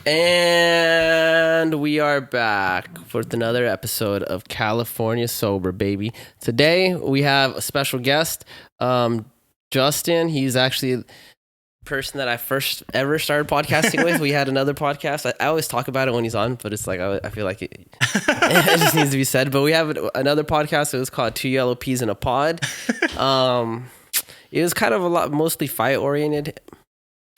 And we are back with another episode of California Sober, baby. Today we have a special guest, Justin. He's actually the person that I first ever started podcasting with. We had another podcast. I always talk about it when he's on, but it's like I feel like it just needs to be said. But we have another podcast. It was called Two Yellow Peas in a Pod. It was kind of a lot, mostly fight oriented.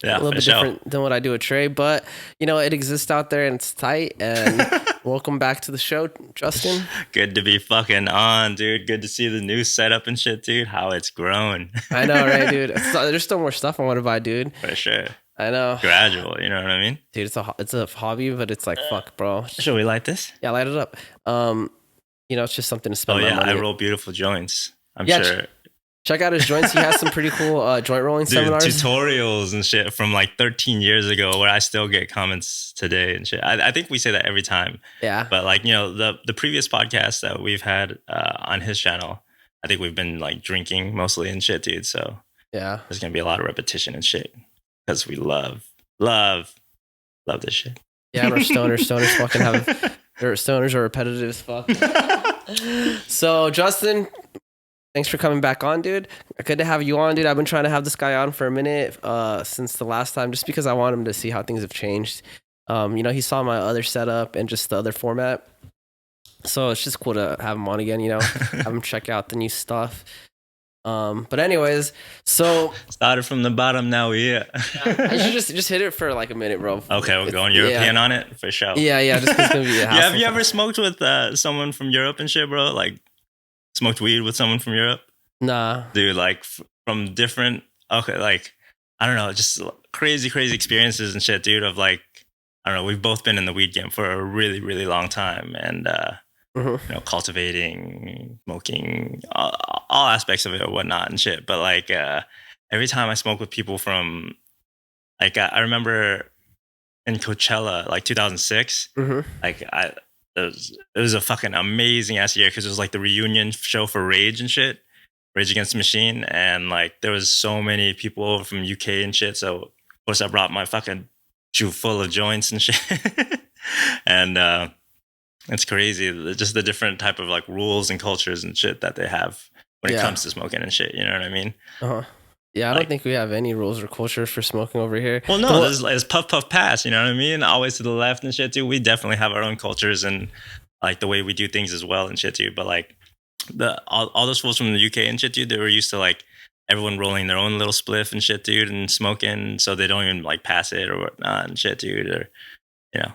Yeah, a little bit different than what I do with Trey, but you know, it exists out there and it's tight. And welcome back to the show, Justin. Good to be fucking on, dude. Good to see the new setup and shit, dude. How it's grown. I know, right, dude? There's still more stuff I want to buy, dude. For sure. I know. Gradual, you know what I mean? Dude, it's a hobby, but it's like, fuck, bro. Should we light this? Yeah, light it up. You know, it's just something to spend my money. I roll beautiful joints. I'm sure. Check out his joints. He has some pretty cool joint rolling seminars. Tutorials and shit from like 13 years ago where I still get comments today and shit. I think we say that every time. Yeah. But like, you know, the previous podcast that we've had on his channel, I think we've been like drinking mostly and shit, dude. So yeah, there's going to be a lot of repetition and shit because we love this shit. Yeah, and our stoners fucking have, their stoners are repetitive as fuck. So Justin, thanks for coming back on, dude. Good to have you on, dude. I've been trying to have this guy on for a minute since the last time, just because I want him to see how things have changed. You know, he saw my other setup and just the other format. So it's just cool to have him on again, you know, have him check out the new stuff. But anyways, so started from the bottom, now we're here. I should just hit it for like a minute, bro. Okay, we're going European on it for sure. Yeah, just 'cause it's gonna be a hassle. Have you ever smoked with someone from Europe and shit, bro? Like, smoked weed with someone from Europe? Nah. Dude, like from different, like, I don't know, just crazy experiences and shit, dude, of like, I don't know, we've both been in the weed game for a really, really long time. And, you know, cultivating, smoking, all aspects of it or whatnot and shit. But like, every time I smoke with people from, like, I remember in Coachella, like 2006, like it was a fucking amazing ass year because it was like the reunion show for Rage and shit, Rage Against the Machine, and like there was so many people over from UK and shit. So of course I brought my fucking shoe full of joints and shit, and it's crazy just the different type of like rules and cultures and shit that they have when it comes to smoking and shit. You know what I mean? Yeah, I don't think we have any rules or culture for smoking over here. Well, no, there's puff pass, you know what I mean? Always to the left and shit too. We definitely have our own cultures and like the way we do things as well and shit too. But like all those fools from the UK and shit, dude, they were used to like everyone rolling their own little spliff and shit, dude, and smoking, so they don't even like pass it or whatnot and shit, dude. Or you know,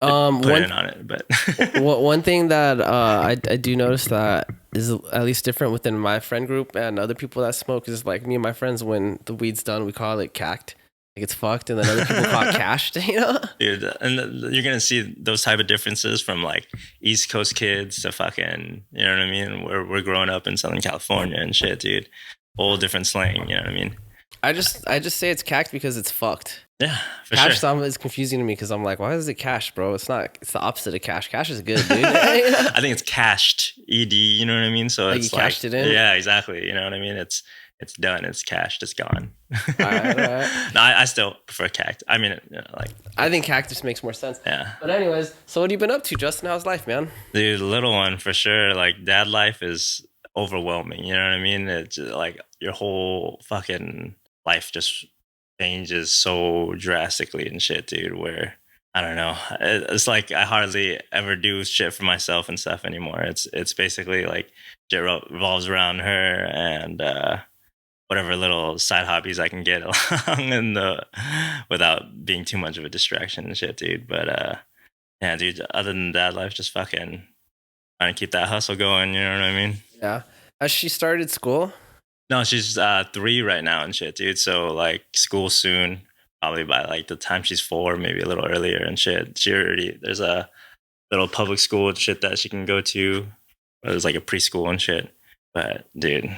I'm putting on it, but one thing that I do notice that is at least different within my friend group and other people that smoke is like me and my friends, when the weed's done, we call it cacked, like it's fucked, and then other people call it cashed, you know? Dude, and you're gonna see those type of differences from like East Coast kids to fucking, you know what I mean? We're growing up in Southern California and shit, dude. Whole different slang, you know what I mean? I just say it's cacked because it's fucked. Yeah, for cash sure. is confusing to me because I'm like, why is it cash, bro? It's not. It's the opposite of cash. Cash is good, dude. I think it's cashed, ED. You know what I mean? So like it's you cashed it in. Yeah, exactly. You know what I mean? It's done. It's cashed. It's gone. All right. No, I still prefer cacked. I mean, you know, like I think cactus makes more sense. Yeah. But anyways, so what have you been up to, Justin? How's life, man? Dude, the little one for sure. Like dad life is overwhelming. You know what I mean? It's just, like your whole fucking life just changes so drastically and shit, dude, where I don't know, it's like I hardly ever do shit for myself and stuff anymore. It's basically like shit revolves around her and whatever little side hobbies I can get along without being too much of a distraction and shit, dude. But yeah, dude, other than that, life just fucking trying to keep that hustle going, you know what I mean? Yeah. Has she started school? No, she's 3 right now and shit, dude. So like school soon, probably by like the time she's 4, maybe a little earlier and shit. There's a little public school and shit that she can go to. There's like a preschool and shit. But dude,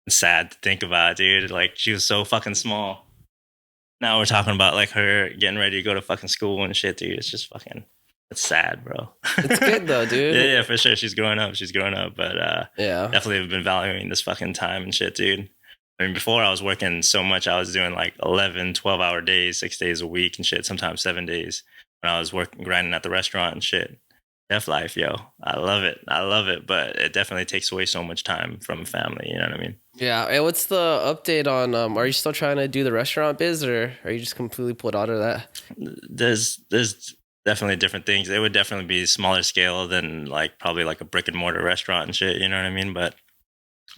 it's sad to think about, dude. Like she was so fucking small. Now we're talking about like her getting ready to go to fucking school and shit, dude. It's just fucking, it's sad, bro. It's good though, dude. Yeah, for sure. She's growing up. But yeah, definitely have been valuing this fucking time and shit, dude. I mean, before I was working so much, I was doing like 11, 12-hour days, 6 days a week and shit, sometimes 7 days when I was working, grinding at the restaurant and shit. Deaf life, yo. I love it. I love it. But it definitely takes away so much time from family. You know what I mean? Yeah. And what's the update on, are you still trying to do the restaurant biz, or are you just completely pulled out of that? There's definitely different things. It would definitely be smaller scale than like probably like a brick and mortar restaurant and shit. You know what I mean? But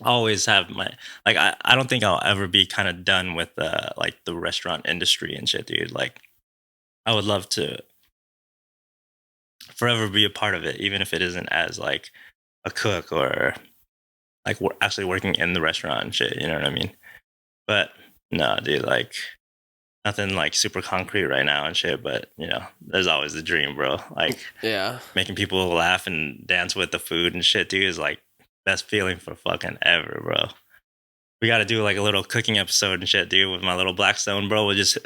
I always have my like I don't think I'll ever be kind of done with like the restaurant industry and shit, dude. Like I would love to forever be a part of it, even if it isn't as like a cook or like we're actually working in the restaurant and shit. You know what I mean? But no, dude, like nothing like super concrete right now and shit. But you know, there's always the dream, bro. Like Yeah. making people laugh and dance with the food and shit, dude, is like best feeling for fucking ever, bro. We got to do like a little cooking episode and shit, dude, with my little Blackstone, bro. We'll just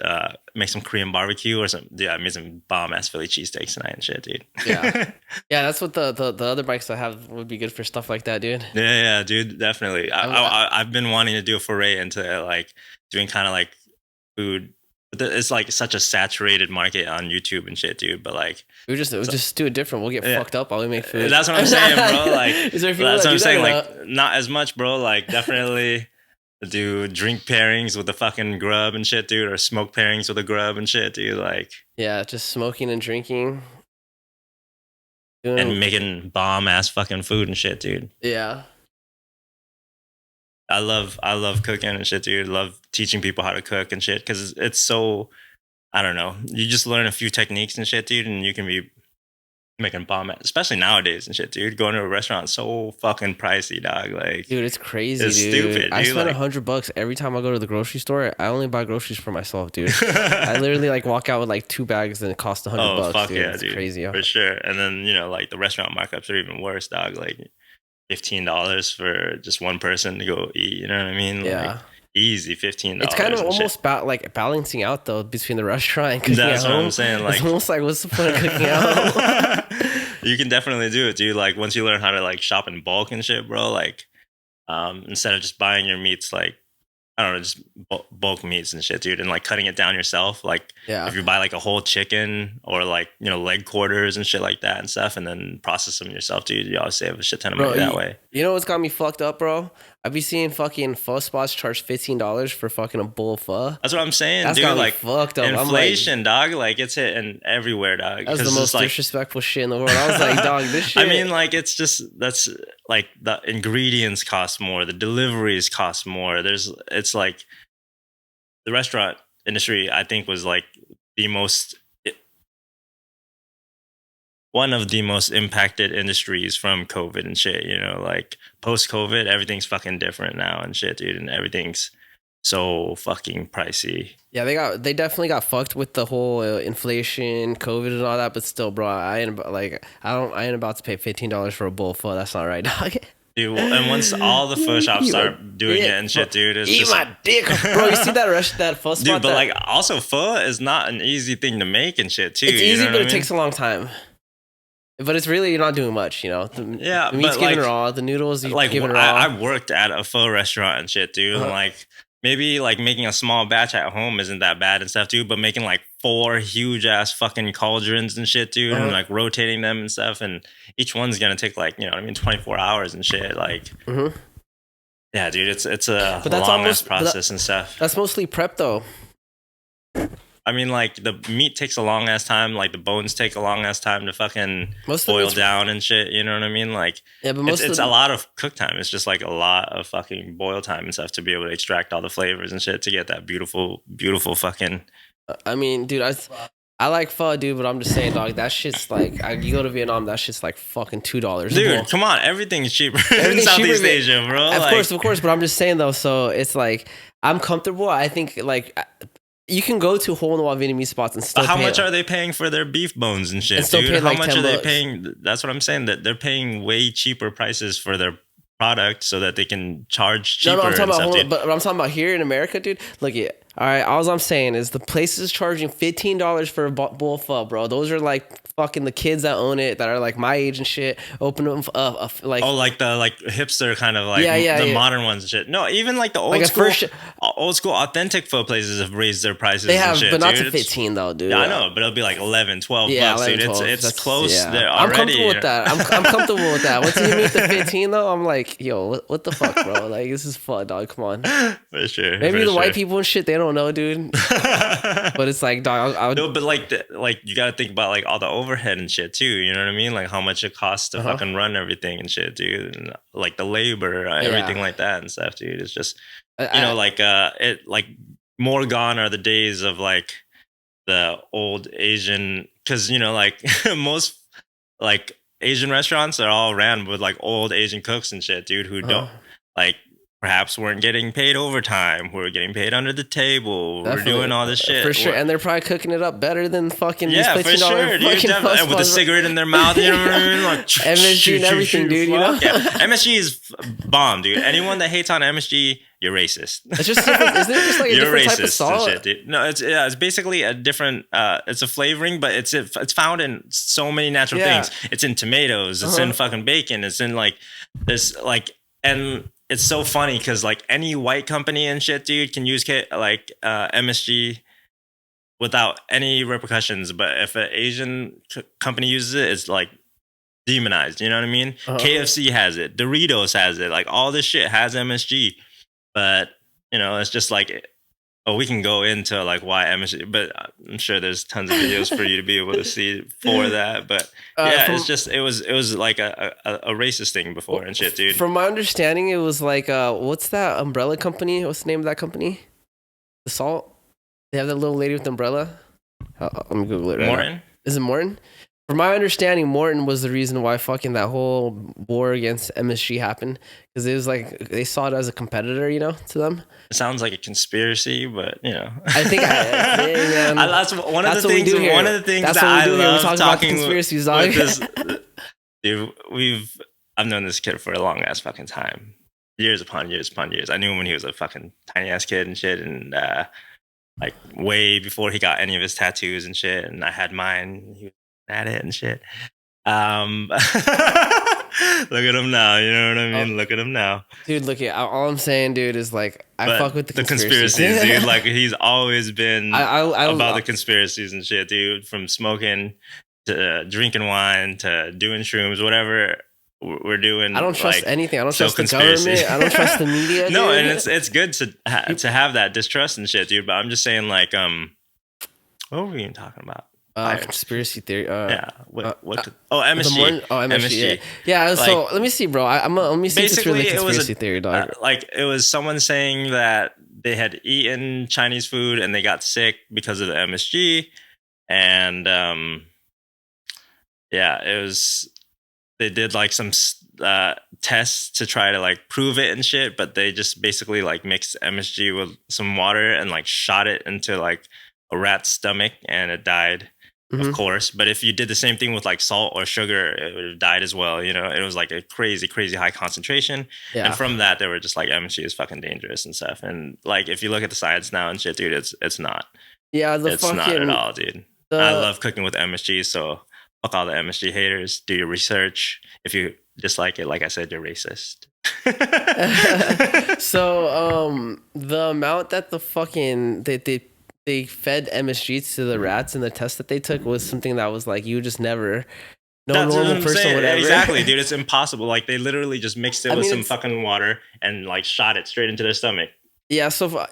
make some Korean barbecue or some. Dude, I made some bomb ass Philly cheesesteaks tonight and shit, dude. Yeah. Yeah. That's what the other bikes I have would be good for, stuff like that, dude. Yeah, dude, definitely. I've been wanting to do a foray into like doing kind of like food. It's like such a saturated market on YouTube and shit, dude. But like, we'll just do it different. We'll get fucked up while we make food. That's what I'm saying, bro. Like, Is there that's what I'm saying. Like, Like, not as much, bro. Like, definitely do drink pairings with the fucking grub and shit, dude, or smoke pairings with the grub and shit, dude. Like, yeah, just smoking and drinking. And making bomb ass fucking food and shit, dude. Yeah. I love cooking and shit, dude. Love teaching people how to cook and shit because it's so, I don't know. You just learn a few techniques and shit, dude, and you can be making bomb, especially nowadays and shit, dude. Going to a restaurant is so fucking pricey, dog. Like, dude, it's crazy. It's dude. stupid. Dude. I spend $100 every time I go to the grocery store. I only buy groceries for myself, dude. I literally like walk out with like 2 bags and it costs $100. Oh fuck dude. yeah, it's dude. Crazy, for sure. And then you know, like the restaurant markups are even worse, dog. Like $15 for just one person to go eat. You know what I mean? Yeah. Like, easy $15. It's kind of almost like balancing out though between the restaurant and cooking That's at what home. I'm saying. Like, it's almost like, what's the point of cooking out? You can definitely do it, dude. Like once you learn how to like shop in bulk and shit, bro. Like, instead of just buying your meats, like I don't know, just bulk meats and shit, dude, and like cutting it down yourself. Like, Yeah. if you buy like a whole chicken or like, you know, leg quarters and shit like that and stuff, and then process them yourself, dude, you always save a shit ton of money that way. You know what's got me fucked up, bro? I be seeing fucking pho spots charge $15 for fucking a bowl of pho. That's what I'm saying, That's dude. got me Like fucked up. inflation, dog. Like it's hitting everywhere, dog. That's the most disrespectful shit in the world. I was like, dog, this shit. I mean, like it's just that's like the ingredients cost more, the deliveries cost more. It's like the restaurant industry, I think, was like one of the most impacted industries from COVID and shit, you know, like post COVID, everything's fucking different now and shit, dude. And everything's so fucking pricey. Yeah, they definitely got fucked with the whole inflation, COVID and all that. But still, bro, I ain't about to pay $15 for a bowl of pho. That's not right, dog. Dude, and once all the pho shops start doing it and shit, dude, it's eat just my dick, bro. You see that pho spot? Dude, but like also pho is not an easy thing to make and shit too. It's easy, but it takes a long time. But it's really, you're not doing much, you know. The meat's given raw, the noodles you given raw. I worked at a pho restaurant and shit, dude. And like maybe like making a small batch at home isn't that bad and stuff, dude. But making like 4 huge ass fucking cauldrons and shit, dude, and like rotating them and stuff, and each one's gonna take like 24 hours and shit. Like, yeah, dude, it's a long ass process and stuff. That's mostly prep though. I mean, like the meat takes a long ass time. Like the bones take a long ass time to fucking boil down and shit. You know what I mean? Like, yeah, but it's a lot of cook time. It's just like a lot of fucking boil time and stuff to be able to extract all the flavors and shit to get that beautiful, beautiful fucking. I mean, dude, I like pho, dude, but I'm just saying, dog, that shit's like, you go to Vietnam, that shit's like fucking $2. Dude, come on, everything's cheaper in Southeast Asia, bro. Of course, but I'm just saying though. So it's like I'm comfortable. I think like. You can go to hole-in-the-wall Vietnamese spots and still. But how much are they paying for their beef bones and shit, dude? How much are they paying? That's what I'm saying. That they're paying way cheaper prices for their product so that they can charge cheaper. No, I'm talking about. But I'm talking about here in America, dude. Look at. All right, all I'm saying is the place is charging $15 for a bowl of pho, bro. Those are like fucking the kids that own it that are like my age and shit open them like like the hipster kind of like yeah. modern ones and shit. No, even like the old school authentic pho places have raised their prices. They have, and shit, but not dude. to 15 though, dude. Yeah, I know, but it'll be like 11, 12 yeah, bucks, 11, dude. 12. It's close there already. I'm comfortable with that. I'm comfortable with that. Once you meet the 15 though, I'm like, yo, what the fuck, bro? Like, this is fun, dog. Come on. For sure. Maybe the white people and shit, they don't know, dude. But it's like, dog, I would... No, but like you gotta think about like all the overhead and shit too. You know what I mean? Like how much it costs to fucking run everything and shit, dude. And like the labor, everything like that and stuff, dude. It's just it like more gone are the days of like the old Asian, because like most like Asian restaurants are all ran with like old Asian cooks and shit, dude, who don't like perhaps weren't getting paid overtime, who were getting paid under the table, we're doing all this shit for sure, and they're probably cooking it up better than fucking these $15 for sure, dude, and with a cigarette in their mouth, you know what I mean? Like MSG and everything, dude. You know, MSG is bomb, dude. Anyone that hates on MSG, you're racist. It's just different. Isn't it just like a different type of salt? Shit, dude. No, it's basically a different. It's a flavoring, but it's found in so many natural things. It's in tomatoes. It's in fucking bacon. It's in like this and it's so funny because like any white company and shit, dude, can use MSG without any repercussions. But if an Asian company uses it, it's like demonized. You know what I mean? KFC has it. Doritos has it. Like all this shit has MSG. But it's just like, we can go into like why MSG, but I'm sure there's tons of videos for you to be able to see for that. But it's just it was like a racist thing before and shit, dude. From my understanding, it was like what's that umbrella company? What's the name of that company? The salt. They have that little lady with the umbrella. Let me Google it. Right Morton. Now. Is it Morton? From my understanding, Morton was the reason why fucking that whole war against MSG happened, because it was like they saw it as a competitor, to them. It sounds like a conspiracy, but I think that's one of the things. One of the things that I love talking conspiracies, with this, dude. I've known this kid for a long ass fucking time, years upon years upon years. I knew him when he was a fucking tiny ass kid and shit, and like way before he got any of his tattoos and shit. And I had mine. He was at it and shit. Look at him now, you know what I mean? Look at him now, dude. Look at all I'm saying, dude, is like I fuck with the conspiracies, dude. Like he's always been about the conspiracies and shit, dude. From smoking to drinking wine to doing shrooms, whatever we're doing. I don't trust anything. I don't trust the government. I don't trust the media. No, dude. and it's good to have that distrust and shit, dude. But I'm just saying, like, what were we even talking about? Conspiracy theory. MSG. MSG. Yeah. So let me see, bro. Let me see if it's really conspiracy theory, dog. Like it was someone saying that they had eaten Chinese food and they got sick because of the MSG, and it was they did like some tests to try to like prove it and shit, but they just basically like mixed MSG with some water and like shot it into like a rat's stomach and it died. Of course, but if you did the same thing with like salt or sugar, it would have died as well. It was like a crazy, crazy high concentration. Yeah. And from that, they were just like MSG is fucking dangerous and stuff. And like if you look at the science now and shit, dude, it's not. Yeah, it's not at all, dude. I love cooking with MSG, so fuck all the MSG haters. Do your research. If you dislike it, like I said, you're racist. So the amount that the fucking they fed MSG to the rats in the test that they took was something that was like you just never normal person would ever. Exactly, dude. It's impossible. Like they literally just mixed it with some fucking water and like shot it straight into their stomach. Yeah. So,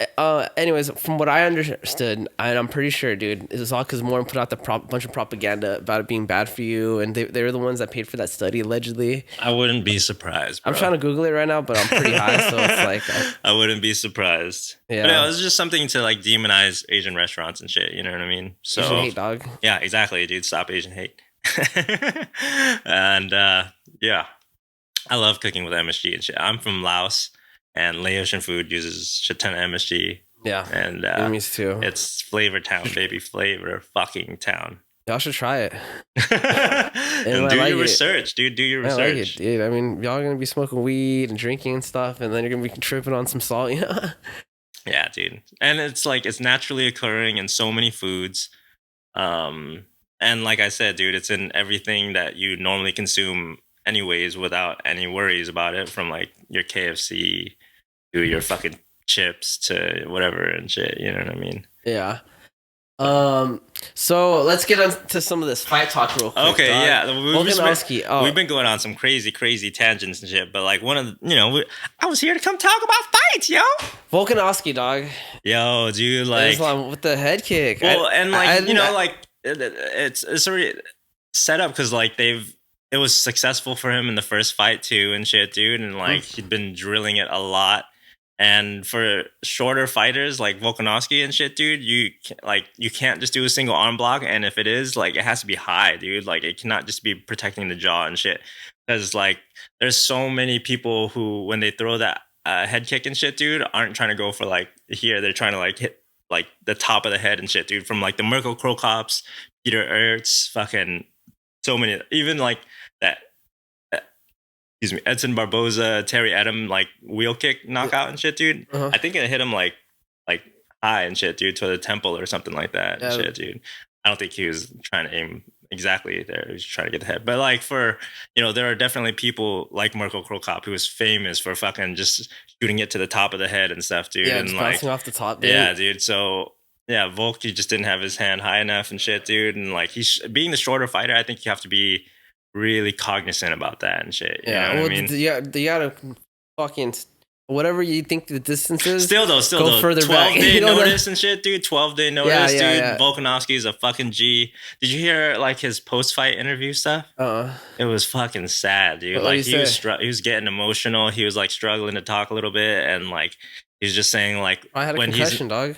anyways, from what I understood, and I'm pretty sure, dude, it was all because Morton put out the bunch of propaganda about it being bad for you, and they were the ones that paid for that study allegedly. I wouldn't be surprised, bro. I'm trying to Google it right now, but I'm pretty high, so it's like I wouldn't be surprised. Yeah, but it was just something to like demonize Asian restaurants and shit. You know what I mean? So Asian hate, dog. Yeah, exactly, dude. Stop Asian hate. And I love cooking with MSG and shit. I'm from Laos. And Laotian food uses shit ton of MSG. Yeah. And me too. It's flavor town, baby. Flavor fucking town. Y'all should try it. And do your research, dude. Do your research. I like it, dude. I mean, y'all are going to be smoking weed and drinking and stuff, and then you're going to be tripping on some salt, Yeah, dude. And it's like, it's naturally occurring in so many foods. And like I said, dude, it's in everything that you normally consume anyways without any worries about it, from like your KFC to your fucking chips to whatever and shit. You know what I mean? Yeah. So let's get on to some of this fight talk real quick. Okay, dog. yeah. Volkanovski. We've been going on some crazy tangents and shit, but like one of the, I was here to come talk about fights, yo. Volkanovski, dog. Yo, dude, like Islam with the head kick. Well, and like like it's already set up because like it was successful for him in the first fight too and shit, dude, and like he'd been drilling it a lot. And for shorter fighters like Volkanovski and shit, dude, you can't just do a single arm block. And if it is, like, it has to be high, dude. Like, it cannot just be protecting the jaw and shit. Because like, there's so many people who, when they throw that head kick and shit, dude, aren't trying to go for like here. They're trying to like hit like the top of the head and shit, dude. From like the Mirko Krokops, Peter Ertz, fucking so many, even like that. Excuse me, Edson Barboza, Terry Adam, like wheel kick knockout and shit, dude. I think it hit him like high and shit, dude, to the temple or something like that and shit, dude. I don't think he was trying to aim exactly there. He was trying to get the head. But like for, there are definitely people like Mirko Krokop who was famous for fucking just shooting it to the top of the head and stuff, dude. Yeah, and just like bouncing off the top, dude. Yeah, dude. So yeah, Volk, he just didn't have his hand high enough and shit, dude. And like he's being the shorter fighter, I think you have to be really cognizant about that and shit. You know what I mean? You gotta fucking whatever you think the distance is. Still though, further 12-day notice and shit, dude. 12-day notice, dude. Yeah. Volkanovski is a fucking G. Did you hear like his post-fight interview stuff? It was fucking sad, dude. Like he was getting emotional. He was like struggling to talk a little bit, and like he was just saying like I had a concussion, dog.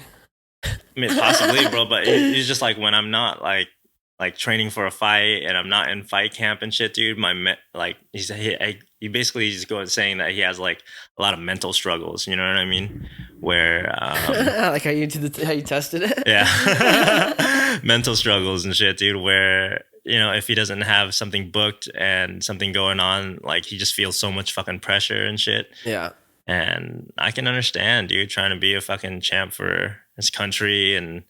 I mean, possibly, bro. But he's just like, when I'm not like training for a fight and I'm not in fight camp and shit, dude, he basically is going saying that he has like a lot of mental struggles, you know what I mean? Where like how you tested it? Yeah. Mental struggles and shit, dude, where if he doesn't have something booked and something going on, like he just feels so much fucking pressure and shit. Yeah. And I can understand, dude, trying to be a fucking champ for his country. And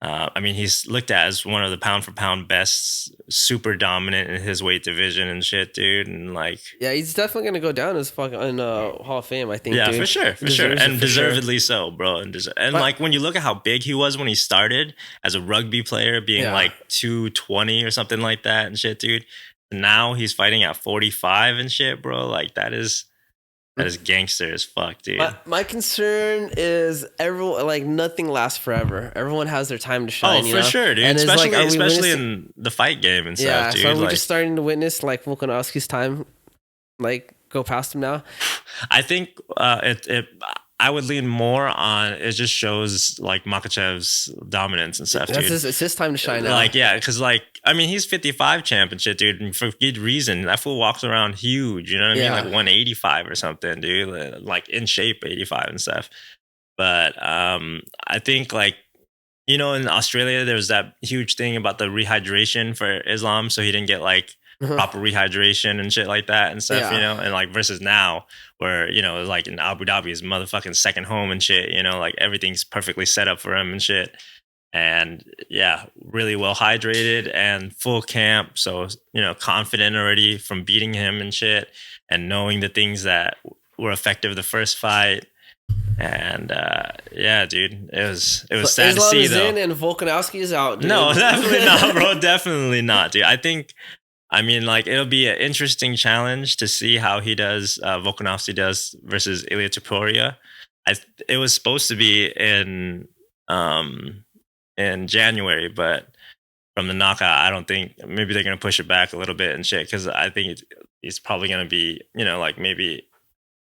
I mean, he's looked at as one of the pound for pound best, super dominant in his weight division and shit, dude. And like, yeah, he's definitely gonna go down as fucking in Hall of Fame, I think. Yeah, dude. for sure, and deservedly so, bro. And like when you look at how big he was when he started as a rugby player, being like 220 or something like that and shit, dude. Now he's fighting at 45 and shit, bro. Like that is gangster as fuck, dude. My concern is everyone, like, nothing lasts forever. Everyone has their time to shine. For sure, dude. And especially in the fight game and stuff, dude. So are we just starting to witness like Volkanovski's time, like, go past him now? I think I would lean more on it. Just shows like Makhachev's dominance and stuff, dude. It's his time to shine now. Like, yeah, because like, I mean, he's 55 champ and shit, dude, and for good reason. That fool walks around huge, you know what I mean? Like 185 or something, dude. Like in shape 85 and stuff. But I think like, in Australia, there was that huge thing about the rehydration for Islam, so he didn't get like proper rehydration and shit like that and stuff, and like versus now where, like in Abu Dhabi, his motherfucking second home and shit, like everything's perfectly set up for him and shit. And yeah, really well hydrated and full camp. So, confident already from beating him and shit and knowing the things that were effective the first fight. And yeah, dude, it was sad to see though. Islam is in and Volkanovski is out, dude. No, definitely not, bro. Definitely not, dude. I mean, like, it'll be an interesting challenge to see how he does, Volkanovski does versus Ilia Topuria. It was supposed to be in January, but from the knockout, I don't think, maybe they're going to push it back a little bit and shit, because I think it's probably going to be, like maybe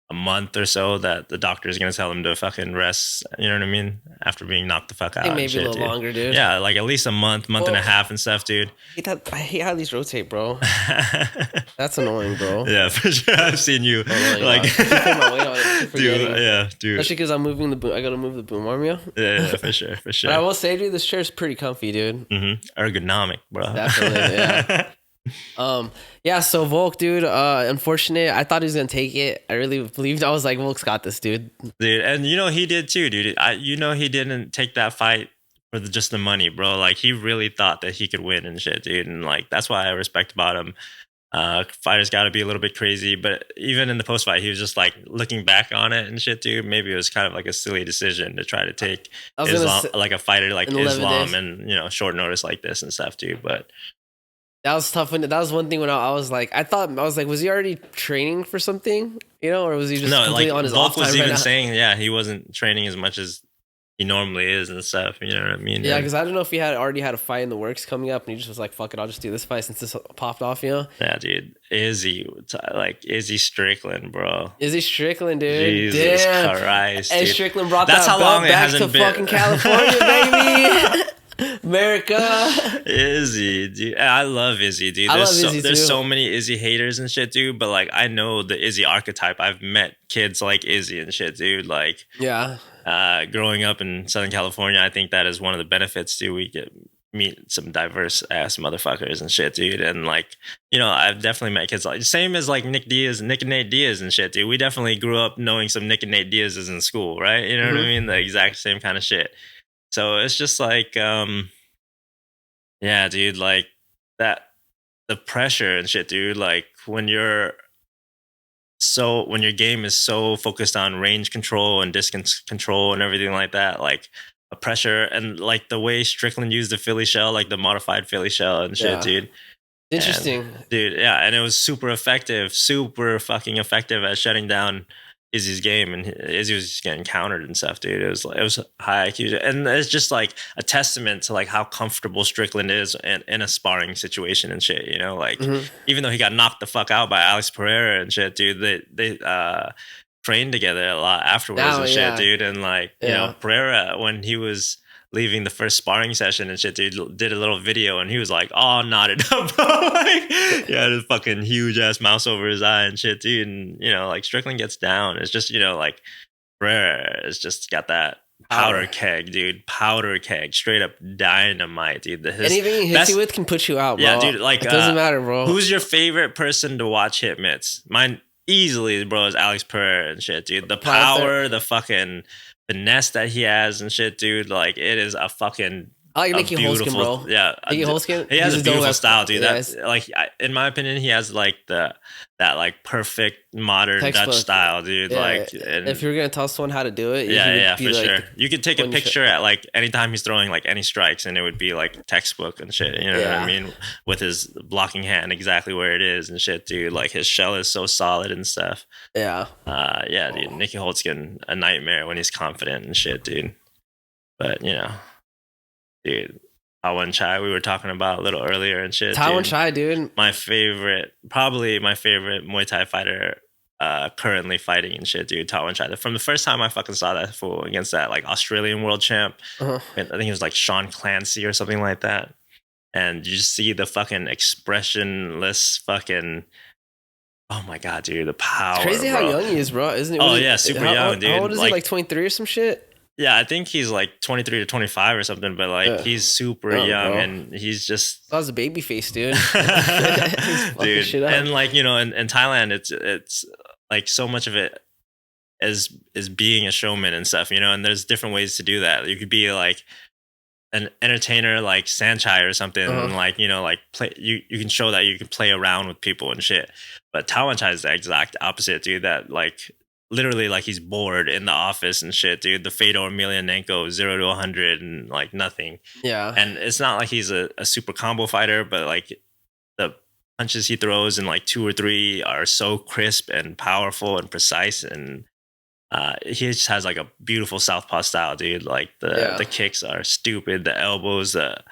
a month or so that the doctor is going to tell him to fucking rest, you know what I mean, after being knocked the fuck out. Maybe a little longer, dude. Yeah, like at least a month and a half and stuff, dude. I hate how these rotate, bro. That's annoying, bro. Yeah, for sure. I've seen you like my weight on it, dude. Yeah, dude. Especially because I'm moving the boom. I gotta move the boom arm, Yeah, for sure. But I will say, dude, this chair's pretty comfy, dude. Ergonomic, bro. Definitely, yeah. So Volk, dude, unfortunate. I thought he was gonna take it. I really believed. I was like, Volk's got this, dude. And he did too, dude. He didn't take that fight for just the money, bro. Like he really thought that he could win and shit, dude. And like that's why I respect about him. Fighters got to be a little bit crazy, but even in the post fight, he was just like looking back on it and shit, dude. Maybe it was kind of like a silly decision to try to take Islam, like a fighter like Islam, and short notice like this and stuff, dude. But that was tough. That was one thing when I was like, was he already training for something, or was he just completely on his off time? Was even saying, yeah, he wasn't training as much as he normally is and stuff. You know what I mean? Yeah, because I don't know if he had already had a fight in the works coming up, and he just was like, "Fuck it, I'll just do this fight since this popped off." Yeah, dude. Izzy Strickland, bro. Izzy Strickland, dude. Jesus Christ, and Strickland brought that belt back to fucking California, baby. America. Izzy, dude. I love Izzy, dude. There's so many Izzy haters and shit, dude. But like, I know the Izzy archetype. I've met kids like Izzy and shit, dude. Like, yeah. Growing up in Southern California, I think that is one of the benefits, too. We get meet some diverse ass motherfuckers and shit, dude. And like, I've definitely met kids like same as like Nick and Nate Diaz and shit, dude. We definitely grew up knowing some Nick and Nate Diaz's in school, right? You know what I mean? The exact same kind of shit. So it's just like, yeah, dude, like that, the pressure and shit, dude. Like when your game is so focused on range control and distance control and everything like that, like a pressure and like the way Strickland used the Philly shell, like the modified Philly shell and shit, dude. Interesting. Dude, yeah, and it was super fucking effective at shutting down Izzy's game, and Izzy was just getting countered and stuff, dude. It was high IQ, and it's just like a testament to like how comfortable Strickland is in a sparring situation and shit. Like even though he got knocked the fuck out by Alex Pereira and shit, dude, they trained together a lot afterwards and shit, dude. And like Pereira, when he was leaving the first sparring session and shit, dude, did a little video and he was like, "Oh, knotted up, bro." Like, he had his fucking huge ass mouse over his eye and shit, dude. And like Strickland gets down. It's just like Pereira has just got that powder keg, dude. Powder keg, straight up dynamite, dude. Anything he hits you with can put you out, bro. Yeah, dude. Like it doesn't matter, bro. Who's your favorite person to watch hit mitts? Mine easily, bro, is Alex Pereira and shit, dude. The power, the fucking finesse that he has and shit, dude. Like it is a fucking. I like Nicky Holzken, bro. Yeah, Nicky Holzken. He has a beautiful style, dude. That's like, in my opinion, he has like that like perfect modern Dutch style, dude. Yeah, like, and if you're gonna tell someone how to do it, for like sure. You could take a picture at like anytime he's throwing like any strikes, and it would be like textbook and shit. You know what I mean? With his blocking hand exactly where it is and shit, dude. Like his shell is so solid and stuff. Yeah. Yeah, dude. Nicky Holzken, a nightmare when he's confident and shit, dude. But dude, Taiwan Chai, we were talking about a little earlier and shit. Taiwan Chai, dude. Probably my favorite Muay Thai fighter currently fighting and shit, dude. Taiwan Chai. From the first time I fucking saw that fool against that like Australian world champ, I think it was like Sean Clancy or something like that. And you just see the fucking expressionless fucking. Oh my god, dude, the power. It's crazy how young he is, bro, isn't it? Super young, dude. How old is he? Like 23 or some shit? Yeah, I think he's like 23 to 25 or something, but like he's super young, bro. And he's just. That was a baby face, dude. Dude, and like in Thailand, it's like so much of it is being a showman and stuff, and there's different ways to do that. You could be like an entertainer like Sanchai or something, and like like play. You can show that you can play around with people and shit. But Taiwan Chai is the exact opposite, dude. That like. Literally, like he's bored in the office and shit, dude. The Fedor Emelianenko 0 to 100 and like nothing. Yeah. And it's not like he's a super combo fighter, but like the punches he throws in like 2 or 3 are so crisp and powerful and precise. And he just has like a beautiful southpaw style, dude. Like the kicks are stupid, the elbows, the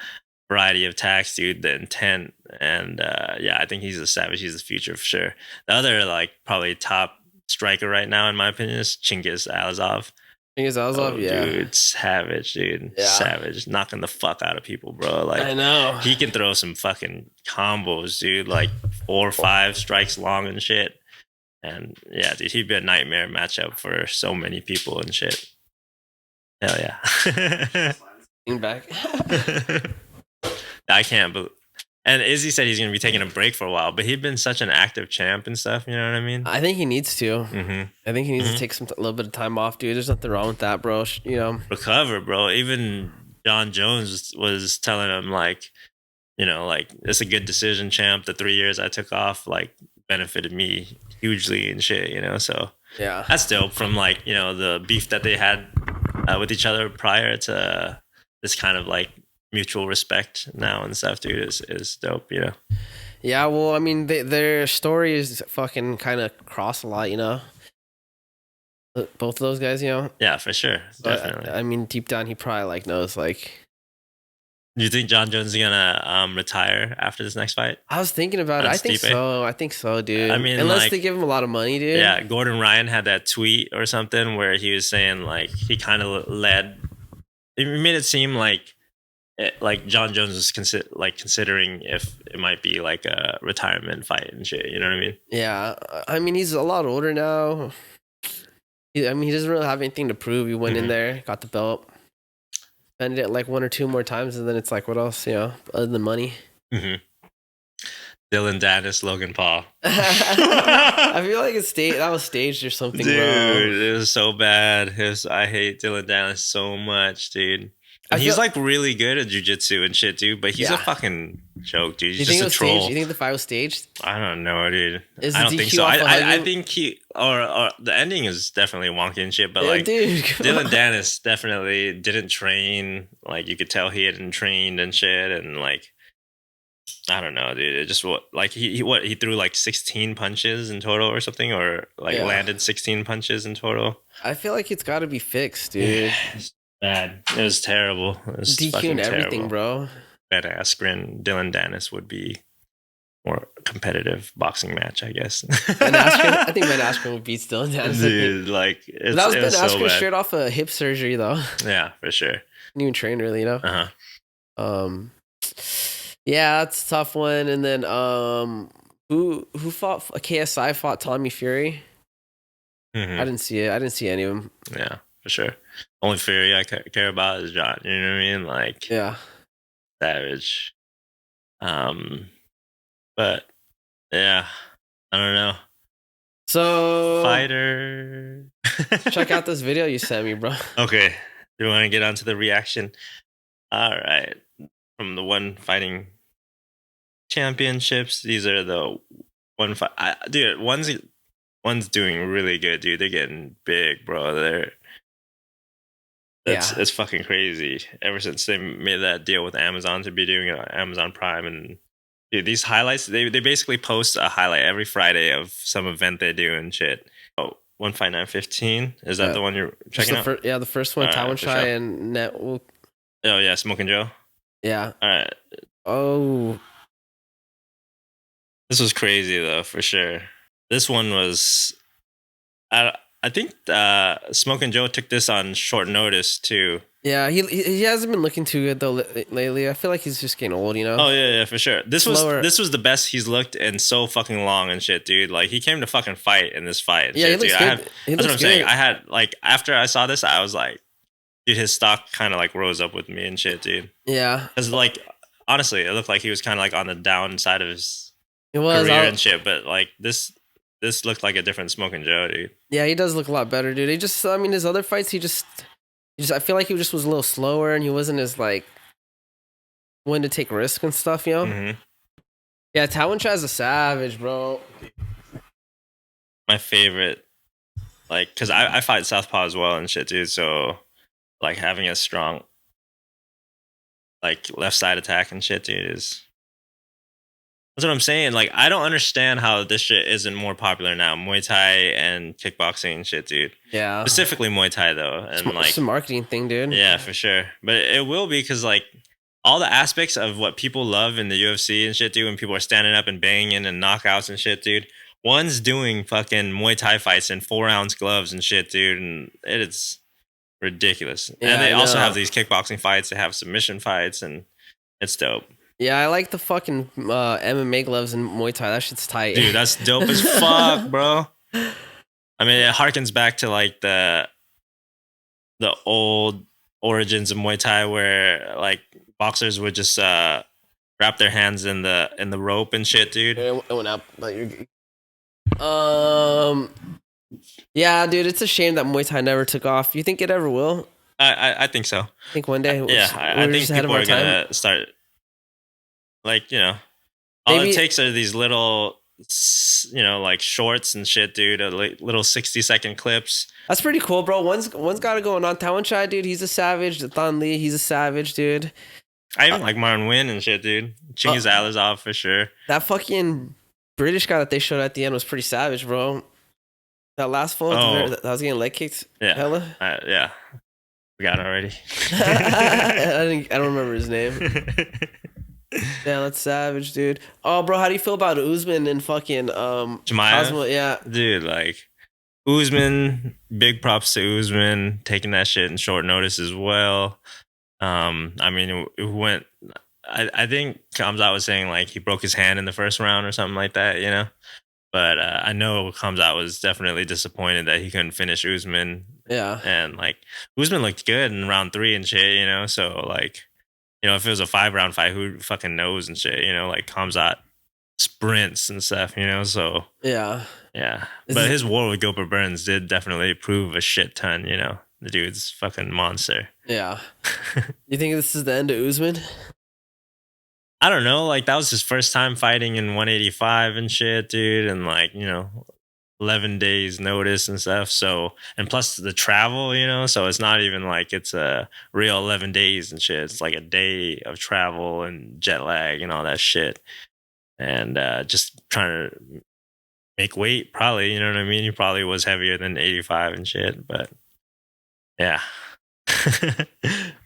variety of attacks, dude, the intent. And I think he's a savage. He's the future for sure. The other like probably top striker right now, in my opinion, is Chingiz Alazov. Dude, savage, dude. Yeah. Savage. Knocking the fuck out of people, bro. Like, I know. He can throw some fucking combos, dude. Like 4 or 5 strikes long and shit. And yeah, dude, he'd be a nightmare matchup for so many people and shit. Hell yeah. Back. I can't believe. And Izzy said he's going to be taking a break for a while, but he'd been such an active champ and stuff. You know what I mean? I think he needs to. I think he needs to take a little bit of time off, dude. There's nothing wrong with that, bro. Recover, bro. Even John Jones was telling him like, like it's a good decision, champ. The 3 years I took off like benefited me hugely and shit, So Yeah. that's dope. From like the beef that they had with each other prior to this kind of like mutual respect now and stuff, dude, is dope, Yeah, well, I mean, their stories fucking kind of cross a lot, Both of those guys, Yeah, for sure, definitely. I mean, deep down, he probably like knows like. Do you think John Jones is gonna retire after this next fight? I was thinking about it. I think so. I think so, dude. I mean, unless like, they give him a lot of money, dude. Yeah, Gordon Ryan had that tweet or something where he was saying like he kind of led. It made it seem like John Jones was considering if it might be like a retirement fight and shit. You know what I mean? Yeah, I mean he's a lot older now. I mean he doesn't really have anything to prove. He went in there, got the belt, spent it like one or two more times, and then it's like, what else? Other than money. Mm-hmm. Dylan Dennis, Logan Paul. I feel like that was staged or something, dude, bro. It was so bad. I hate Dylan Dennis so much, dude. And he's like really good at jujitsu and shit, dude. But he's a fucking joke, dude. He's just a troll. Staged? You think the fight was staged? I don't know, dude. I don't think so. I think or the ending is definitely wonky and shit. But like, dude, Dylan Dennis definitely didn't train. Like you could tell he hadn't trained and shit, and like. I don't know, dude. It just he threw like 16 punches in total or something, or like landed 16 punches in total. I feel like it's got to be fixed, dude. It's bad. It was terrible. It was DQ and everything, bro. Ben Askren, Dylan Dennis would be more competitive boxing match, I guess. I think Ben Askren would beat Dylan Dennis. Dude, like that was Ben Askren straight off a hip surgery, though. Yeah, for sure. Didn't even train really, Yeah, it's a tough one. And then who fought KSI fought Tommy Fury? I didn't see it. I didn't see any of them. Yeah, for sure. Only Fury I care about is John. You know what I mean? Like, yeah, savage. But yeah, I don't know. So fighter. Check out this video you sent me, bro. Okay, do you want to get onto the reaction? All right, from the One Fighting Championships. These are the one fight. Dude, one's doing really good, dude. They're getting big, bro. It's fucking crazy. Ever since they made that deal with Amazon to be doing it on Amazon Prime, and dude, these highlights, they basically post a highlight every Friday of some event they do and shit. Oh, 15915. Is that the one you're checking out? The first one, Taiwan Chai and Net. Oh yeah, Smoking Joe. Yeah. All right. Oh. This was crazy though, for sure. This one was, I think Smoking Joe took this on short notice too. Yeah, he hasn't been looking too good though lately. I feel like he's just getting old, Oh yeah, for sure. This was the best he's looked in so fucking long and shit, dude. Like he came to fucking fight in this fight. Yeah, shit, he looks good. That's what I'm saying. I had like after I saw this, I was like, dude, his stock kind of like rose up with me and shit, dude. Yeah, because like honestly, it looked like he was kind of like on the downside of his career and shit, but like this looked like a different Smoking Joe, dude. Yeah, he does look a lot better, dude. His other fights, I feel like he just was a little slower and he wasn't as like willing to take risks and stuff, Yeah, Taiwan Chai is a savage, bro. My favorite, like, cause I fight southpaw as well and shit, dude. So, like, having a strong, like, left side attack and shit, dude, is. That's what I'm saying. Like, I don't understand how this shit isn't more popular now. Muay Thai and kickboxing and shit, dude. Yeah. Specifically Muay Thai, though. And it's a marketing thing, dude. Yeah, for sure. But it will be because, like, all the aspects of what people love in the UFC and shit, dude, when people are standing up and banging and knockouts and shit, dude. One's doing fucking Muay Thai fights in 4-ounce gloves and shit, dude. And it's ridiculous. Yeah, and they also have these kickboxing fights. They have submission fights, and it's dope. Yeah, I like the fucking MMA gloves and Muay Thai. That shit's tight. Dude, that's dope as fuck, bro. I mean, it harkens back to like the old origins of Muay Thai where like boxers would just wrap their hands in the rope and shit, dude. It went up, but you're yeah, dude, it's a shame that Muay Thai never took off. You think it ever will? I think so. I think one day. Yeah, I think just ahead of people our are time. gonna start, like, all it Maybe takes are these little, like shorts and shit, dude. Little 60-second clips. that's pretty cool, bro. One's got to go on Tawan Chai, dude. He's a savage. Thon Lee, he's a savage, dude. I even like Martin Wynn and shit, dude. Chingy Zala's off for sure. That fucking British guy that they showed at the end was pretty savage, bro. That last phone that was getting leg kicked. Yeah, hella. Yeah. Forgot already. I don't remember his name. Yeah, that's savage, dude. Oh, bro, how do you feel about Usman and fucking Jemaya? Cosmo? Yeah, dude, like Usman. Big props to Usman taking that shit in short notice as well. I mean, it went. I think Kamzat was saying like he broke his hand in the first round or something like that, But I know Kamzat was definitely disappointed that he couldn't finish Usman. Yeah, and like Usman looked good in round 3 and shit, So like, if it was a 5-round fight, who fucking knows and shit, Like Kamzat sprints and stuff, So yeah. But his war with Gilbert Burns did definitely prove a shit ton, The dude's fucking monster. Yeah. You think this is the end of Usman? I don't know. Like, that was his first time fighting in 185 and shit, dude. And like, 11 days notice and stuff. So, and plus the travel, so it's not even like it's a real 11 days and shit. It's like a day of travel and jet lag and all that shit. And just trying to make weight, probably, you know what I mean? He probably was heavier than 85 and shit, but yeah.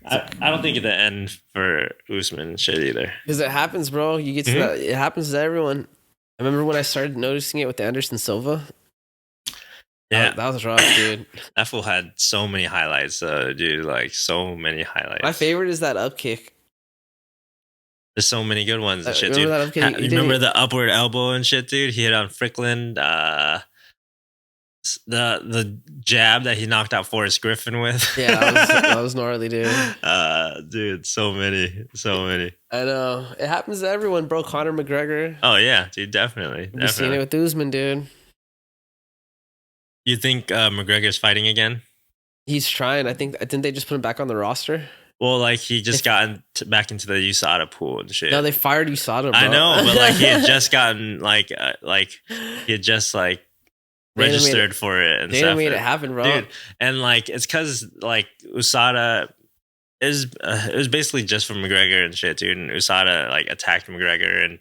I don't think it's the end for Usman and shit either. Because it happens, bro. You get to that. It happens to everyone. I remember when I started noticing it with Anderson Silva. Yeah, that was rough, dude. That fool had so many highlights, dude. Like, so many highlights. My favorite is that up kick. There's so many good ones and shit, dude. You remember the upward elbow and shit, dude? He hit on Strickland. The jab that he knocked out Forrest Griffin with. Yeah, that was gnarly, dude. Dude, so many. I know. It happens to everyone, bro. Conor McGregor. Oh, yeah, dude, definitely. You've seen it with Usman, dude. You think McGregor's fighting again? He's trying. I think they just put him back on the roster. Well, like, he just got back into the USADA pool and shit. No, they fired USADA, bro. I know, but like he had just gotten he had just registered for it and stuff. They made it happen, bro. Dude, and like it's because like USADA is it was basically just for McGregor and shit, dude. And USADA like attacked McGregor, and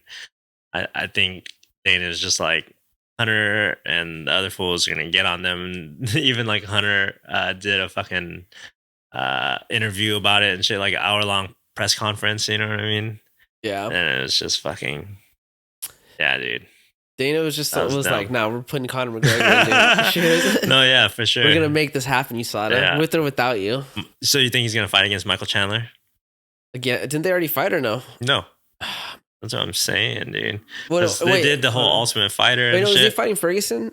I think Dana's just like, Hunter and the other fools are gonna get on them. Even like Hunter did a fucking interview about it and shit, like an hour-long press conference, you know what I mean? Yeah. And it was just fucking, yeah, dude. Dana was like, nah, we're putting Conor McGregor in. No, yeah, for sure. We're gonna make this happen, USADA, with or without you. So you think he's gonna fight against Michael Chandler? Again, didn't they already fight or no? No. That's what I'm saying, dude. They did the whole Ultimate Fighter and shit. Is he fighting Ferguson?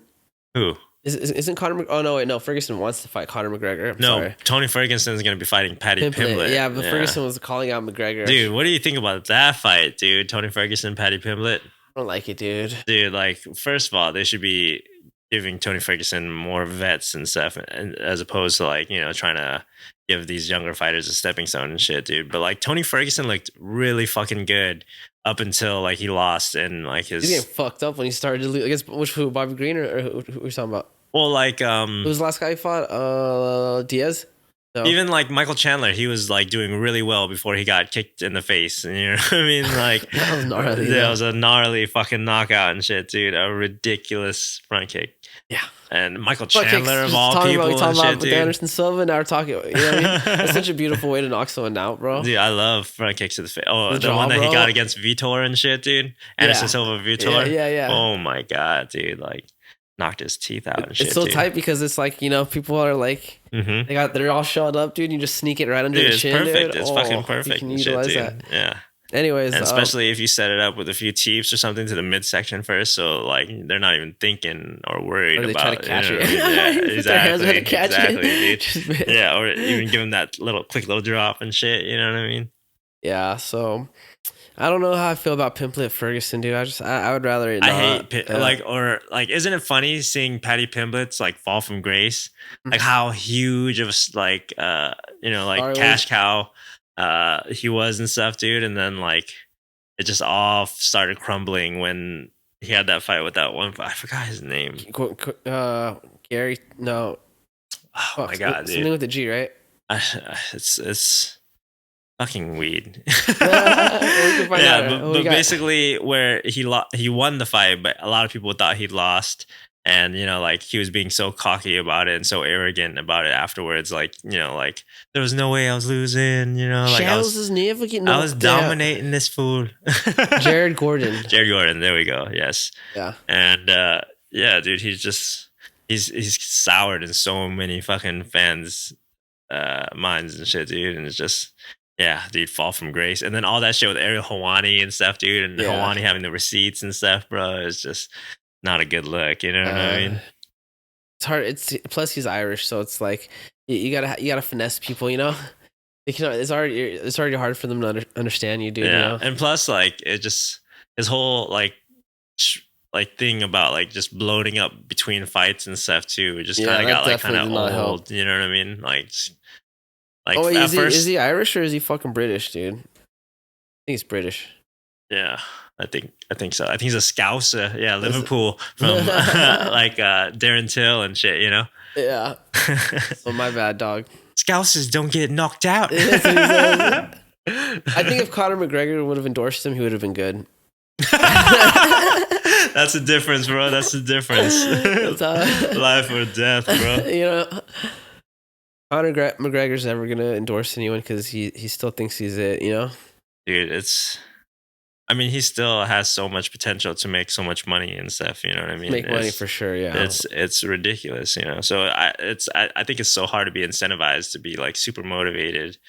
Who? Isn't Conor? Oh no, wait, no. Ferguson wants to fight Conor McGregor. Sorry. Tony Ferguson's gonna be fighting Paddy Pimblett. Yeah, but Ferguson was calling out McGregor. Dude, what do you think about that fight, dude? Tony Ferguson, Paddy Pimblett. I don't like it, dude. Dude, like, first of all, they should be giving Tony Ferguson more vets and stuff, as opposed to like, trying to give these younger fighters a stepping stone and shit, dude. But like, Tony Ferguson looked really fucking good up until like he lost and like his. He's getting fucked up when he started to lose. I guess who, Bobby Green or who are you talking about? Well, like, who was the last guy he fought? Diaz. No. Even like Michael Chandler, he was like doing really well before he got kicked in the face. And, you know what I mean? Like, that was gnarly. That was a gnarly fucking knockout and shit, dude. A ridiculous front kick. Yeah. And Michael Chandler of all people and shit, dude. Anderson Silva, now we're talking. You know what I mean? It's such a beautiful way to knock someone out, bro. Dude, I love front kicks to the face. Oh, the one that he got against Vitor and shit, dude. Anderson Silva, Vitor. Yeah. Oh my god, dude! Like, knocked his teeth out and shit. It's so dude. tight because it's like, people are like, they're all shut up, dude. And you just sneak it right under the chin, perfect. dude. It's fucking perfect. You can utilize that. Yeah. Anyways, and especially if you set it up with a few teeps or something to the midsection first, so like they're not even thinking or worried they about try to catch it. Yeah, exactly. Their hands are to catch it. Dude. Yeah, or even give them that quick little drop and shit. You know what I mean? Yeah. So, I don't know how I feel about Pimblett Ferguson, dude. I would rather it not. I hate isn't it funny seeing Patty Pimblett's like fall from grace, like how huge of a like like cash cow he was and stuff, dude, and then like it just all started crumbling when he had that fight with that one. I forgot his name. Gary, no. Oh my god, dude. Something with a G, right? It's fucking weed. But basically where he won the fight, but a lot of people thought he lost. And, like he was being so cocky about it and so arrogant about it afterwards. Like, like there was no way I was losing, like I was dominating this fool. Jared Gordon. There we go. Yes. Yeah. And, yeah, dude, he's soured in so many fucking fans' minds and shit, dude. And it's just, yeah, dude, fall from grace. And then all that shit with Ariel Helwani and stuff, dude. And Helwani having the receipts and stuff, bro. It's just not a good look, you know what I mean? It's hard. Plus he's Irish, so it's like you gotta finesse people, It's already hard for them to understand you, dude. Yeah, and plus like it just his whole like thing about like just bloating up between fights and stuff too. It just kind of got like kind of old. Help. You know what I mean? Is he Irish or is he fucking British, dude? I think he's British. Yeah. I think so. I think he's a Scouser. Yeah, Liverpool from like Darren Till and shit, Yeah. So my bad, dog. Scousers don't get knocked out. I think if Conor McGregor would have endorsed him, he would have been good. That's the difference, bro. That's the difference. Life or death, bro. Conor McGregor's never gonna endorse anyone because he still thinks he's it, Dude, he still has so much potential to make so much money and stuff. You know what I mean? Make money for sure. Yeah, it's ridiculous. So I think it's so hard to be incentivized to be like super motivated.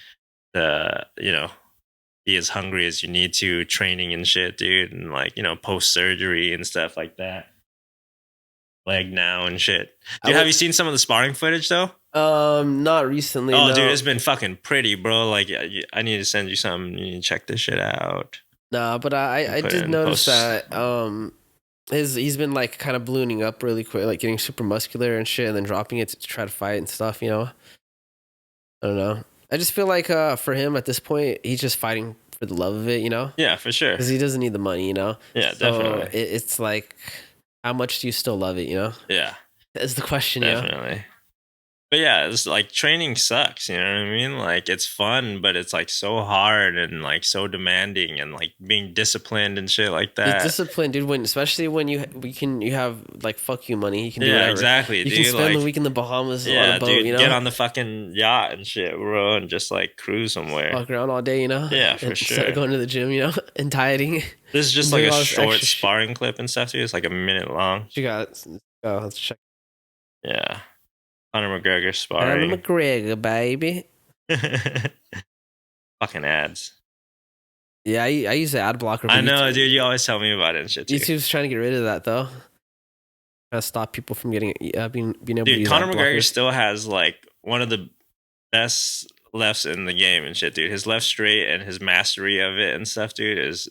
To be as hungry as you need to, training and shit, dude, and like post surgery and stuff like that. Leg now and shit. Dude, have you seen some of the sparring footage though? Not recently. Oh, no. Dude, it's been fucking pretty, bro. Like I need to send you something. You need to check this shit out. Nah, but I did notice that he's been like kind of ballooning up really quick, like getting super muscular and shit, and then dropping it to try to fight and stuff. I don't know. I just feel like for him at this point, he's just fighting for the love of it. Yeah, for sure. Because he doesn't need the money. Yeah, so definitely. It's like, how much do you still love it? Yeah, that's the question. Definitely. But yeah, it's like training sucks, you know what I mean? Like it's fun, but it's like so hard and like so demanding and like being disciplined and shit like that. It's disciplined, dude. Especially when you have like fuck you money, you can do whatever. Exactly. You can spend the week in the Bahamas on a boat, dude, get on the fucking yacht and shit, bro, and just like cruise somewhere. Walk around all day, Yeah, for sure. Instead of going to the gym, and dieting. This is just like a short sparring clip and stuff, dude. It's like a minute long. You got. Oh, let's check. Yeah. Conor McGregor sparring. Conor McGregor, baby. Fucking ads. Yeah, I use the ad blocker. I know, dude. You always tell me about it and shit, too. YouTube's trying to get rid of that, though. Trying to stop people from being able to use Conor McGregor still has, like, one of the best lefts in the game and shit, dude. His left straight and his mastery of it and stuff, dude, is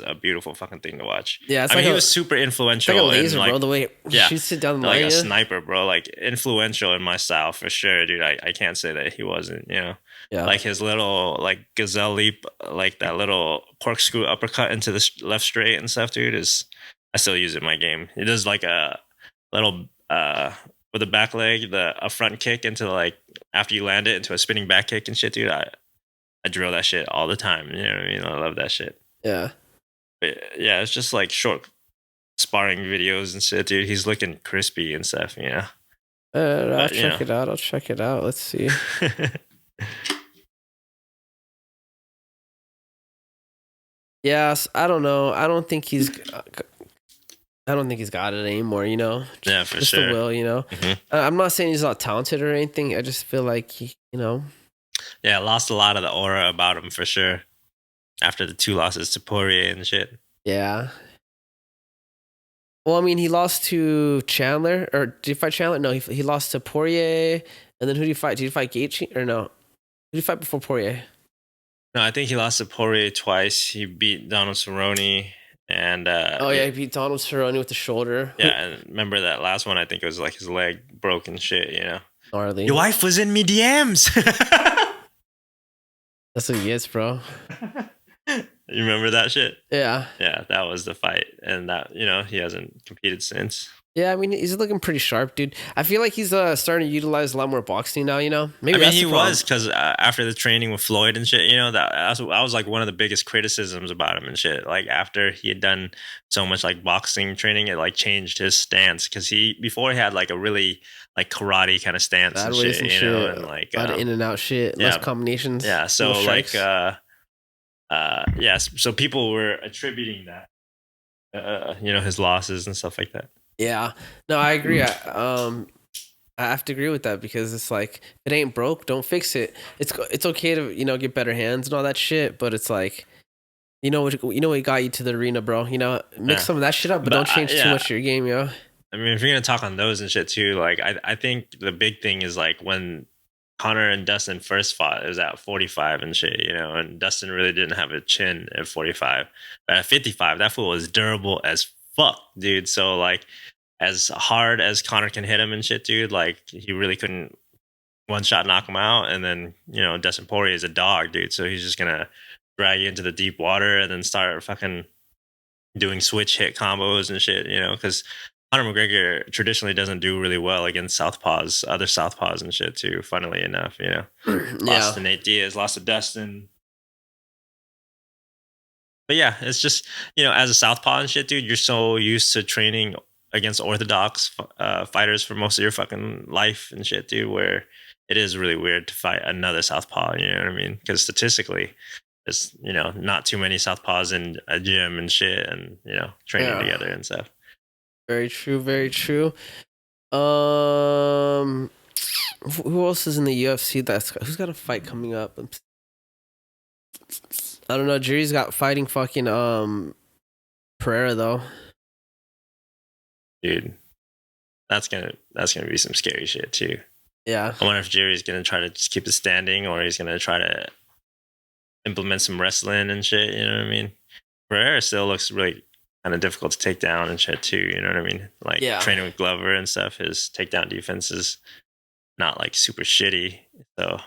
a beautiful fucking thing to watch. Yeah, he was super influential. It's like a laser, bro. The way he shoots it down the line, like a sniper, bro. Like influential in my style for sure, dude. I can't say that he wasn't. Yeah. Like his little like gazelle leap, like that little corkscrew uppercut into the left straight and stuff, dude. I still use it in my game. It does like a little with a back leg, a front kick into like after you land it into a spinning back kick and shit, dude. I drill that shit all the time. You know what I mean? I love that shit. Yeah. But yeah, it's just like short sparring videos and shit, dude. He's looking crispy and stuff, I'll check it out. I'll check it out. Let's see. Yes, I don't know. I don't think he's got it anymore, Yeah, for just sure. the will, Mm-hmm. I'm not saying he's not talented or anything. I just feel like he, Yeah, lost a lot of the aura about him for sure. After the 2 losses to Poirier and shit. Yeah. Well, I mean, he lost to Chandler, or did he fight Chandler? No, he lost to Poirier, and then who did he fight? Did he fight Gaethje or no? Who did he fight before Poirier? No, I think he lost to Poirier twice. He beat Donald Cerrone, and He beat Donald Cerrone with the shoulder. yeah, and remember that last one? I think it was like his leg broke and shit. You know, Gnarly. your wife was in me DMs. That's what he gets, bro. You remember that shit? Yeah. Yeah, that was the fight, and that he hasn't competed since. Yeah, I mean, he's looking pretty sharp, dude. I feel like he's starting to utilize a lot more boxing now, Maybe I mean, that's he the problem. was, because after the training with Floyd and shit, that was like one of the biggest criticisms about him and shit. Like after he had done so much like boxing training, it like changed his stance, because before he had like a really like karate kind of stance Bad and ways shit, and you shit. know, and like a lot of in and out shit, less combinations. Yeah, so more like strikes. so people were attributing that his losses and stuff like that. Yeah, no, I agree. I have to agree with that, because it's like, if it ain't broke, don't fix it. It's okay to get better hands and all that shit, but it's like, what got you to the arena, bro. Mix some of that shit up, but don't change too much of your game, yo. I mean, if you're gonna talk on those and shit too, like I think the big thing is like when Conor and Dustin first fought, it was at 45 and shit, and Dustin really didn't have a chin at 45. But at 55, that fool was durable as fuck, dude. So like, as hard as Conor can hit him and shit, dude, like he really couldn't one shot knock him out. And then, Dustin Poirier is a dog, dude. So he's just gonna drag you into the deep water and then start fucking doing switch hit combos and shit, because Conor McGregor traditionally doesn't do really well against other southpaws and shit too, funnily enough, Yeah. Lost to Nate Diaz, lost to Dustin. But yeah, it's just, as a southpaw and shit, dude, you're so used to training against orthodox fighters for most of your fucking life and shit, dude, where it is really weird to fight another southpaw, you know what I mean? Because statistically, there's, not too many southpaws in a gym and shit and, training together and stuff. Very true, very true. Who else is in the UFC who's got a fight coming up? I don't know. Jerry's got fighting fucking Pereira though. Dude, that's gonna be some scary shit too. Yeah. I wonder if Jerry's gonna try to just keep it standing, or he's gonna try to implement some wrestling and shit, you know what I mean? Pereira still looks really kind of difficult to take down and shit too, you know what I mean? Like training with Glover and stuff, his takedown defense is not like super shitty. So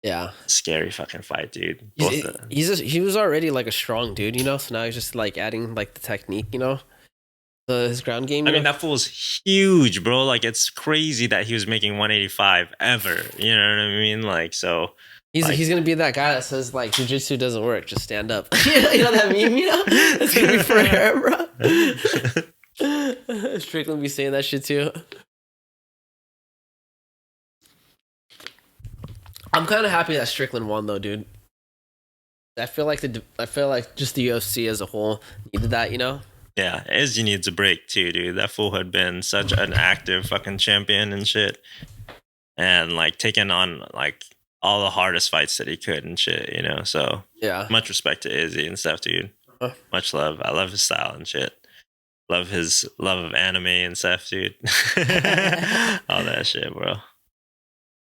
yeah, scary fucking fight, dude. He was already like a strong dude, So now he's just like adding like the technique, his ground game. I mean, that fool's huge, bro. Like it's crazy that he was making 185 ever. You know what I mean? Like so. He's gonna be that guy that says like jiu-jitsu doesn't work, just stand up. You know that meme, It's gonna be forever, bro. Strickland be saying that shit too. I'm kind of happy that Strickland won though, dude. I feel like just the UFC as a whole needed that, Yeah, Izzy needs a break too, dude. That fool had been such an active fucking champion and shit, and like taking on like all the hardest fights that he could and shit, So yeah, much respect to Izzy and stuff, dude. Much love. I love his style and shit. Love his love of anime and stuff, dude. All that shit, bro.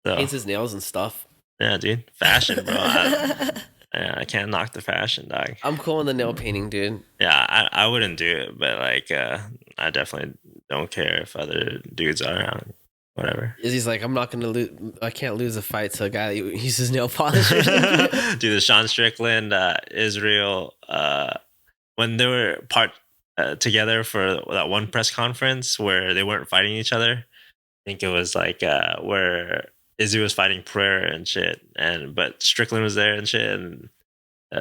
So, paints his nails and stuff. Yeah, dude. Fashion, bro. I can't knock the fashion, dog. I'm cool on the nail painting, dude. Yeah, I wouldn't do it, but like, I definitely don't care if other dudes are around. Whatever. Izzy's like, I'm not gonna lose. I can't lose a fight to a guy that uses nail polish. Dude, the Sean Strickland, Israel, when they were together for that one press conference where they weren't fighting each other. I think it was like where Izzy was fighting Pereira and shit, but Strickland was there and shit, and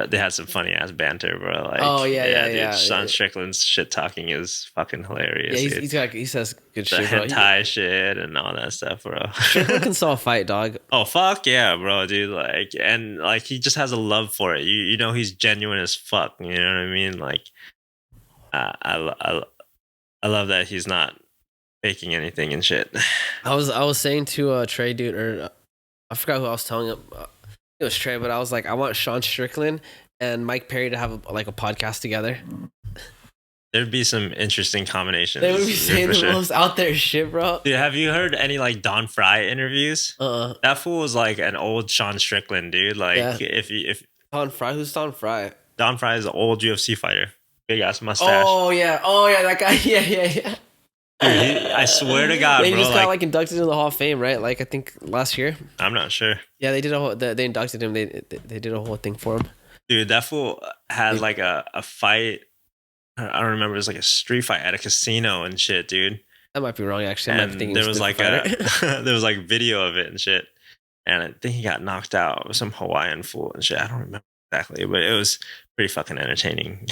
they had some funny ass banter, bro. Like, yeah. Sean Strickland's shit talking is fucking hilarious. Yeah, he says good shit. The hentai shit and all that stuff, bro. Strickland can sell a fight, dog. Oh fuck yeah, bro, dude. Like, and like he just has a love for it. You know he's genuine as fuck. You know what I mean? Like, I love that he's not faking anything and shit. I was saying to Trey, dude, or I forgot who I was telling him. It was Trey, but I was like, I want Sean Strickland and Mike Perry to have a podcast together. There'd be some interesting combinations. They would be saying the most out there shit, bro. Dude, have you heard any like Don Fry interviews? That fool was like an old Sean Strickland, dude. Like if Don Fry? Who's Don Fry? Don Fry is an old UFC fighter, big ass mustache. Oh yeah, that guy. Yeah. Dude, I swear to God, Yeah, he bro. just got Like, inducted into the Hall of Fame, right? Like I think last year. I'm not sure. Yeah, they did a whole. They inducted him. They did a whole thing for him. Dude, that fool had like a fight. I don't remember. It was like a street fight at a casino and shit, dude. I might be wrong actually. I might be And thinking there was like fighter. there was like video of it and shit. And I think he got knocked out with some Hawaiian fool and shit. I don't remember exactly, but it was pretty fucking entertaining.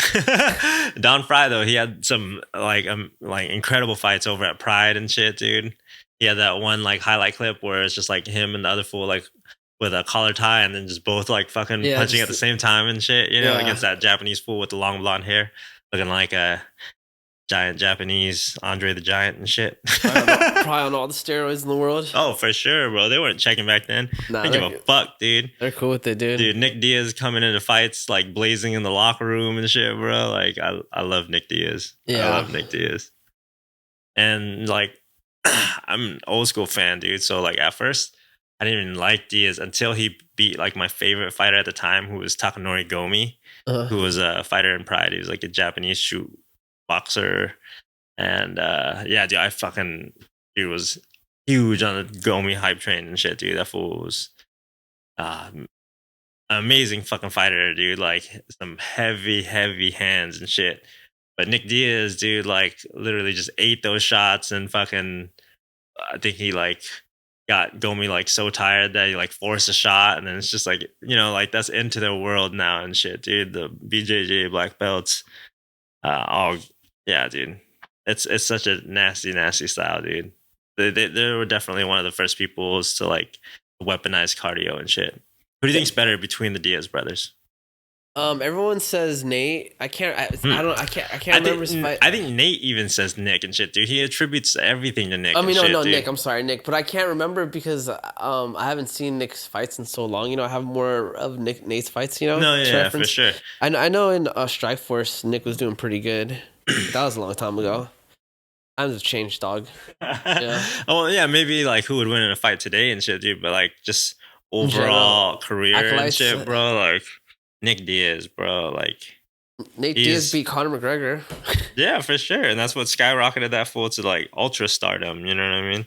Don Fry though, he had some like incredible fights over at Pride and shit, dude. He had that one like highlight clip where it's just like him and the other fool like with a collar tie and then just both like fucking punching at the same time and shit, you know, against that Japanese fool with the long blonde hair, looking like a giant Japanese Andre the Giant and shit. Probably on all the steroids in the world. Oh, for sure, bro. They weren't checking back then. Nah, they give a fuck, dude. They're cool with it, dude. Dude, Nick Diaz coming into fights like blazing in the locker room and shit, bro. Like I love Nick Diaz. Yeah. I love Nick Diaz. And like I'm an old school fan, dude. So like at first I didn't even like Diaz until he beat like my favorite fighter at the time, who was Takanori Gomi, who was a fighter in Pride. He was like a Japanese shoot boxer. And yeah, dude, dude was huge on the Gomi hype train and shit, dude. That fool was amazing fucking fighter, dude. Like some heavy hands and shit. But Nick Diaz, dude, like literally just ate those shots and fucking I think he like got Gomi like so tired that he like forced a shot, and then it's just like, you know, like that's into their world now and shit, dude. The BJJ black belts. Yeah, dude. It's such a nasty style, dude. They were definitely one of the first people to like weaponize cardio and shit. Who do you think's better between the Diaz brothers? Everyone says Nate. I can't remember his fight. I think Nate even says Nick and shit, dude. He attributes everything to Nick. I mean, no, dude. Nick. I'm sorry, Nick, but I can't remember because I haven't seen Nick's fights in so long. You know, I have more of Nate's fights. You know, no, yeah, for sure. I know in Strike Force, Nick was doing pretty good. That was a long time ago. Times have changed, dog. Yeah. Oh yeah, maybe like who would win in a fight today and shit, dude. But like just overall career and shit, bro. Like Nick Diaz, bro. Like Nate Diaz beat Conor McGregor. Yeah, for sure, and that's what skyrocketed that fool to like ultra stardom. You know what I mean?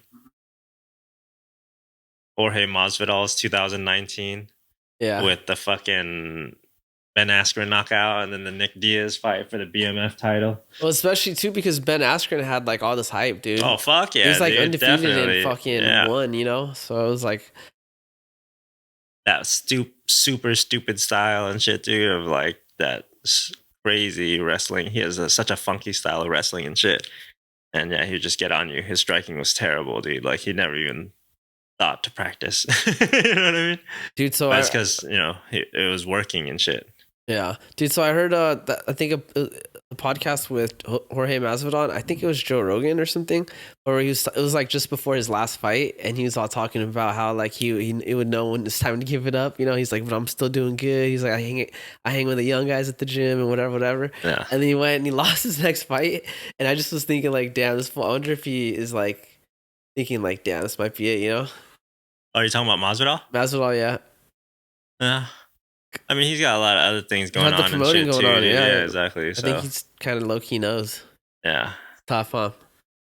Jorge Masvidal's 2019. Yeah, with the fucking Ben Askren knockout and then the Nick Diaz fight for the BMF title. Well, especially too because Ben Askren had like all this hype, dude. Oh fuck yeah, he was like dude, undefeated definitely. and fucking won, you know. So it was like that super stupid style and shit, dude. Of like that crazy wrestling. He has such a funky style of wrestling and shit. And yeah, he'd just get on you. His striking was terrible, dude. Like he never even thought to practice. You know what I mean, dude? So that's because you know it was working and shit. Yeah, dude. So I heard I think a podcast with Jorge Masvidal. I think it was Joe Rogan or something, or it was like just before his last fight, and he was all talking about how like he would know when it's time to give it up. You know, he's like, but I'm still doing good. He's like, I hang with the young guys at the gym and whatever. Yeah. And then he went and he lost his next fight, and I just was thinking like, damn, I wonder if he is like thinking like, damn, this might be it. You know? Are you talking about Masvidal? Masvidal, yeah. Yeah. I mean, he's got a lot of other things going on and shit too. Yeah, exactly. I think he's kind of low key knows. Yeah. Tough, huh?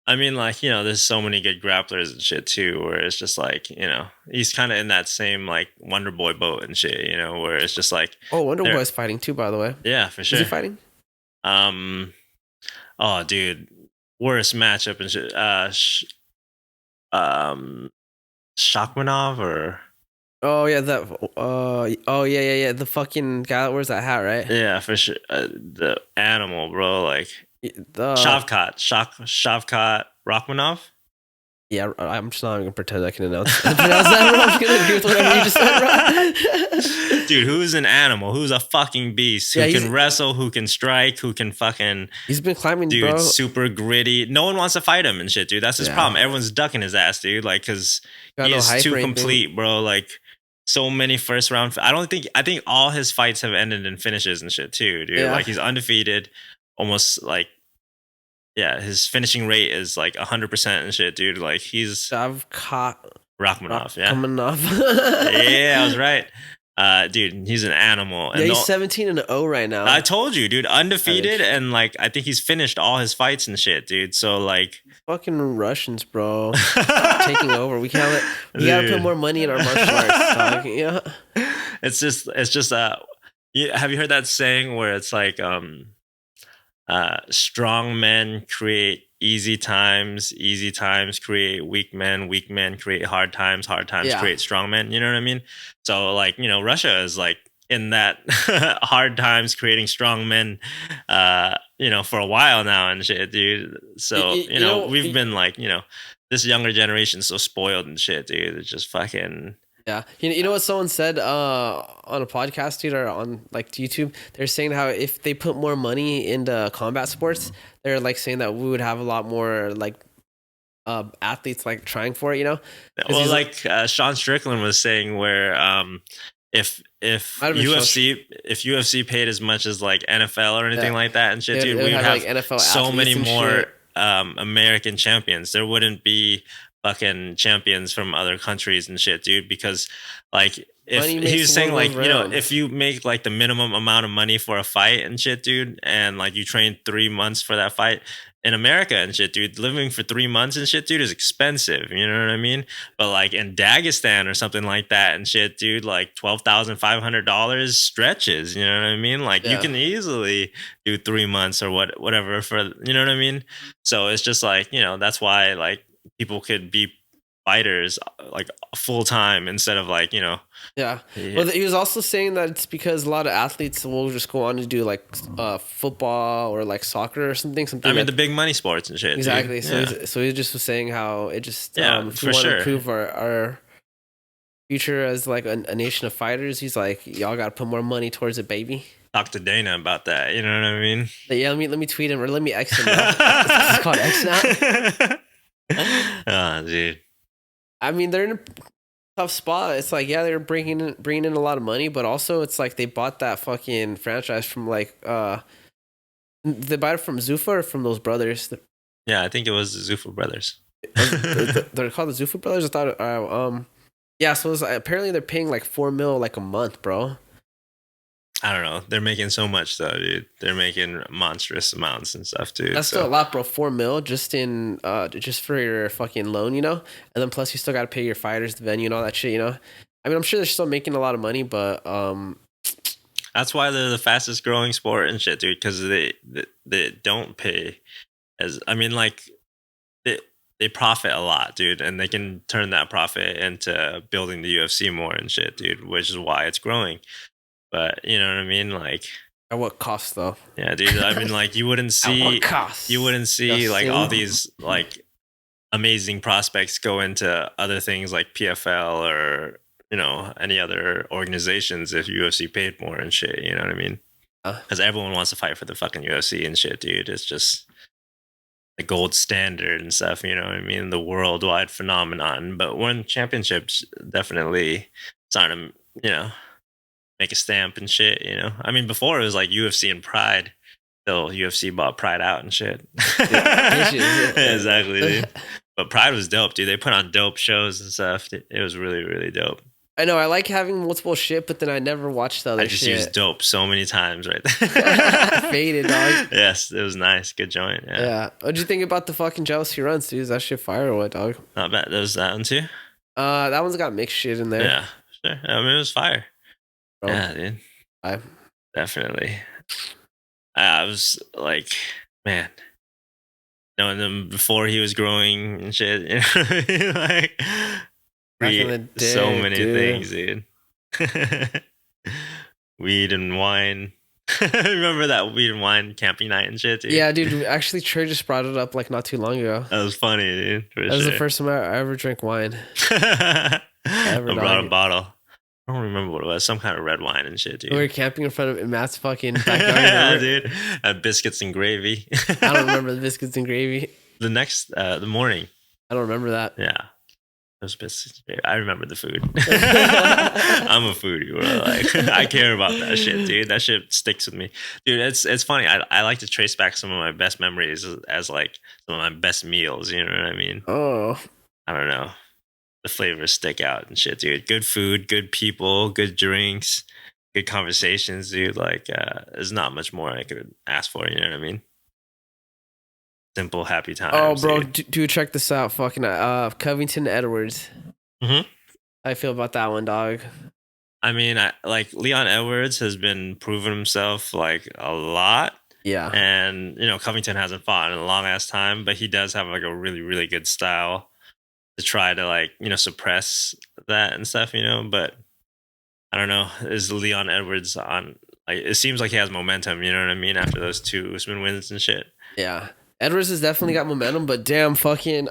I mean, like, you know, there's so many good grapplers and shit too, where it's just like, you know, he's kind of in that same like Wonder Boy boat and shit, you know, where it's just like, oh, Wonder Boy's fighting too, by the way. Yeah, for sure. Is he fighting? Oh, dude, worst matchup and shit. Shakmanov or. Oh yeah, yeah. The fucking guy that wears that hat, right? Yeah, for sure. The animal, bro. Like Shavkat Rachmanov. Yeah, I'm just not even gonna pretend I can pronounce that. I'm just gonna agree with whatever you just said, bro. Dude, who's an animal? Who's a fucking beast? Who can wrestle? Who can strike? Who can fucking? He's been climbing, dude. Bro. Super gritty. No one wants to fight him and shit, dude. That's his problem. Everyone's ducking his ass, dude. Like, cause he is too complete, bro. Like. So many first round. I think all his fights have ended in finishes and shit too, dude. Yeah. Like he's undefeated, almost like, yeah. His finishing rate is like 100% and shit, dude. Like he's Shavkat Rachmanov, yeah. Rachmanov. Yeah, I was right. Dude, he's an animal. Yeah, And he's 17-0 right now. I told you, dude, undefeated, and like I think he's finished all his fights and shit, dude. So like, fucking Russians, bro, taking over. We gotta put more money in our martial arts, dog. Yeah, it's just have you heard that saying where it's like strong men create easy times create weak men create hard times create strong men, you know what I mean? So like, Russia is like in that hard times creating strong men for a while now and shit, dude. So we've been like, this younger generation so spoiled and shit, dude. It's just fucking. Yeah, you know what someone said on a podcast, dude, or on like YouTube? They're saying how if they put more money into combat sports, they're like saying that we would have a lot more like athletes like trying for it, you know? Well, like Sean Strickland was saying, where if UFC paid as much as like NFL or anything like that and shit, dude, we would have like NFL so many more American champions. There wouldn't be fucking champions from other countries and shit, dude, because like if he was saying like, if you make like the minimum amount of money for a fight and shit, dude, and like you train 3 months for that fight in America and shit, dude, living for 3 months and shit, dude, is expensive. You know what I mean? But like in Dagestan or something like that and shit, dude, like $12,500 stretches. You know what I mean? Like you can easily do 3 months or whatever for, you know what I mean? So it's just like, that's why like people could be fighters like full time instead of like, Well, he was also saying that it's because a lot of athletes will just go on to do like football or like soccer or something. I mean, the big money sports and shit. Exactly. Dude. So he just was saying how it just if we want to improve our future as like a nation of fighters. He's like, y'all got to put more money towards it, baby. Talk to Dana about that. You know what I mean? Yeah. Let me tweet him or let me X him. It's called X now. Oh, dude. I mean, they're in a tough spot. It's like, they're bringing in a lot of money, but also it's like they bought that fucking franchise from like they bought it from Zuffa or from those brothers. Yeah, I think it was the Zuffa brothers. They're called the Zuffa brothers. I thought so it's, apparently they're paying like $4 million like a month, bro. I don't know. They're making so much though, dude. They're making monstrous amounts and stuff, dude. That's still a lot, bro. $4 million just for your fucking loan, and then plus you still got to pay your fighters, the venue, and all that shit, I mean, I'm sure they're still making a lot of money, but that's why they're the fastest growing sport and shit, dude. Because they don't pay as, I mean, like they profit a lot, dude, and they can turn that profit into building the UFC more and shit, dude. Which is why it's growing. But you know what I mean, like at what cost though? Yeah, dude. I mean, like you wouldn't see like all these like amazing prospects go into other things like PFL or any other organizations if UFC paid more and shit. You know what I mean? Because everyone wants to fight for the fucking UFC and shit, dude. It's just the gold standard and stuff. You know what I mean? The worldwide phenomenon. But when championships definitely starting to make a stamp and shit, I mean, before it was like UFC and Pride, till UFC bought Pride out and shit. Exactly, dude. But Pride was dope, dude. They put on dope shows and stuff. It was really, really dope. I know. I like having multiple shit, but then I never watched the other shit. I just used dope so many times right there. Faded, dog. Yes, it was nice. Good joint. Yeah. What'd you think about the fucking Jealousy Runs, dude? Is that shit fire or what, dog? Not bad. There was that one too? That one's got mixed shit in there. Yeah, sure. I mean, it was fire. Bro. Yeah, dude. Definitely. I was like, man. Knowing him before he was growing and shit, like so many things, dude. Weed and wine. Remember that weed and wine camping night and shit, dude? Yeah, dude. Actually, Trey just brought it up like not too long ago. That was funny, dude. That was the first time I ever drank wine. I brought a bottle. I don't remember what it was. Some kind of red wine and shit, dude. We were camping in front of Matt's fucking backyard. Yeah, dude. Biscuits and gravy. I don't remember the biscuits and gravy. The morning. I don't remember that. Yeah. Those biscuits. I remember the food. I'm a foodie, bro. Like, I care about that shit, dude. That shit sticks with me. Dude, it's funny. I like to trace back some of my best memories as like some of my best meals. You know what I mean? Oh. I don't know. the flavors stick out and shit, dude. Good food, good people, good drinks, good conversations, dude. Like, there's not much more I could ask for. You know what I mean? Simple, happy Oh, times, bro, dude. dude, check this out. Fucking Covington Edwards. Mm-hmm. I feel about that one, dog. I mean, like Leon Edwards has been proving himself like a lot. Yeah. And, Covington hasn't fought in a long ass time, but he does have like a really, really good style to try to like, suppress that and stuff, but I don't know. Is Leon Edwards on, like, it seems like he has momentum, you know what I mean? After those 2 Usman wins and shit. Yeah. Edwards has definitely got momentum, but damn fucking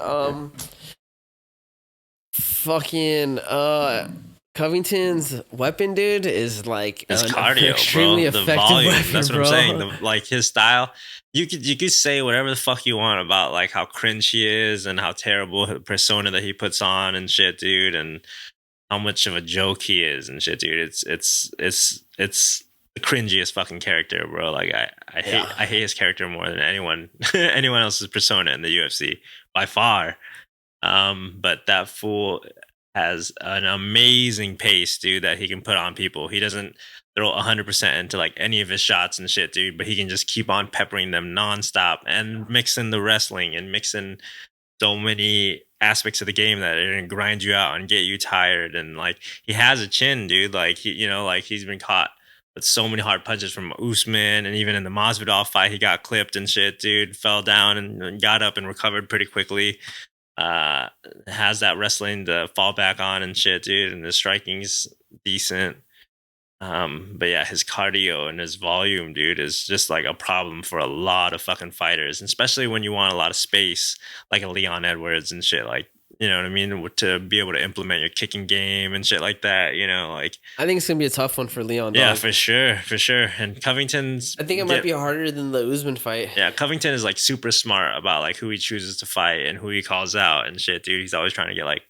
Covington's weapon, dude, is like his an cardio, extremely bro. The effective volume. weapon, That's what bro. I'm saying. Like his style. You could say whatever the fuck you want about like how cringe he is and how terrible the persona that he puts on and shit, dude, and how much of a joke he is and shit, dude. It's the cringiest fucking character, bro. Like I hate his character more than anyone else's persona in the UFC by far. But that fool has an amazing pace, dude, that he can put on people. He doesn't throw 100% into like any of his shots and shit, dude, but he can just keep on peppering them nonstop and mix in the wrestling and mix in so many aspects of the game that are gonna grind you out and get you tired. And like he has a chin, dude. Like he's been caught with so many hard punches from Usman, and even in the Masvidal fight, he got clipped and shit, dude. Fell down and got up and recovered pretty quickly. Has that wrestling to fall back on and shit, dude, and the striking's decent. But yeah, his cardio and his volume, dude, is just like a problem for a lot of fucking fighters, especially when you want a lot of space, like a Leon Edwards and shit. Like, you know what I mean? To be able to implement your kicking game and shit like that, like. I think it's gonna be a tough one for Leon, dog. Yeah, for sure. And Covington's. I think it might be harder than the Usman fight. Yeah, Covington is like super smart about like who he chooses to fight and who he calls out and shit, dude. He's always trying to get like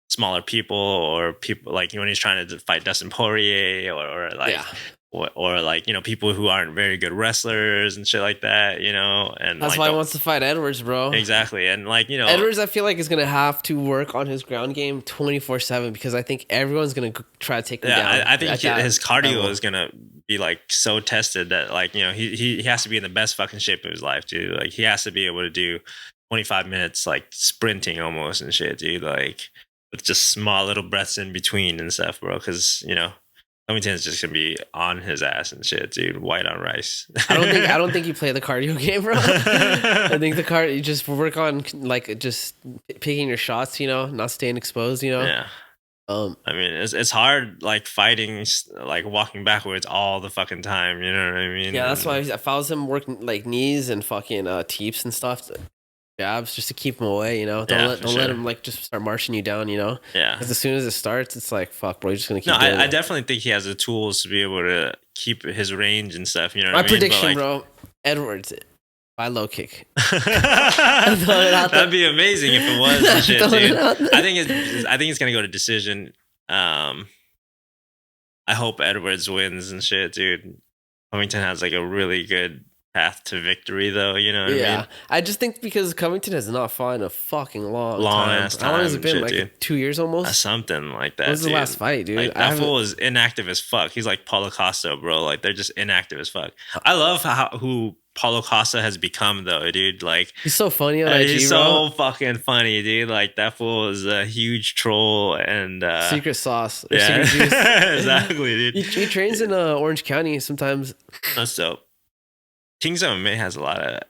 smaller people or people like when he's trying to fight Dustin Poirier or like. Yeah. Or like, people who aren't very good wrestlers and shit like that, and that's like, why he wants to fight Edwards, bro. Exactly. And like, Edwards, I feel like is going to have to work on his ground game 24/7 because I think everyone's going to try to take him down. I think his cardio is going to be like so tested that like, he has to be in the best fucking shape of his life, dude. Like he has to be able to do 25 minutes like sprinting almost and shit, dude. Like with just small little breaths in between and stuff, bro. Cause Covington's just gonna be on his ass and shit, dude. White on rice. I don't think you play the cardio game, bro. I think you just work on like just picking your shots, not staying exposed, Yeah. I mean, it's hard, like fighting, like walking backwards all the fucking time. You know what I mean? Yeah, that's why if I was him working like knees and fucking teeps and stuff. Jabs just to keep him away, don't let him like just start marching you down, Yeah. Because as soon as it starts, it's like fuck, bro, you're just gonna keep. No, I definitely think he has the tools to be able to keep his range and stuff. You know what I mean? My prediction, bro, Edwards by low kick. That'd be amazing if it was and shit, dude. I think it's gonna go to decision. I hope Edwards wins and shit, dude. Covington has like a really good path to victory, though. You know what I mean? I just think because Covington has not fought in a fucking long time. How long has it been? Shit, like dude. 2 years almost? Something like that. What was the last fight, dude? Like, that fool is inactive as fuck. He's like Paulo Costa, bro. Like they're just inactive as fuck. I love who Paulo Costa has become, though, dude. Like he's so funny on IG, he's so fucking funny, dude. Like that fool is a huge troll and secret sauce. Yeah, secret juice. Exactly, dude. He trains in Orange County sometimes. That's dope. King's MMA has a lot of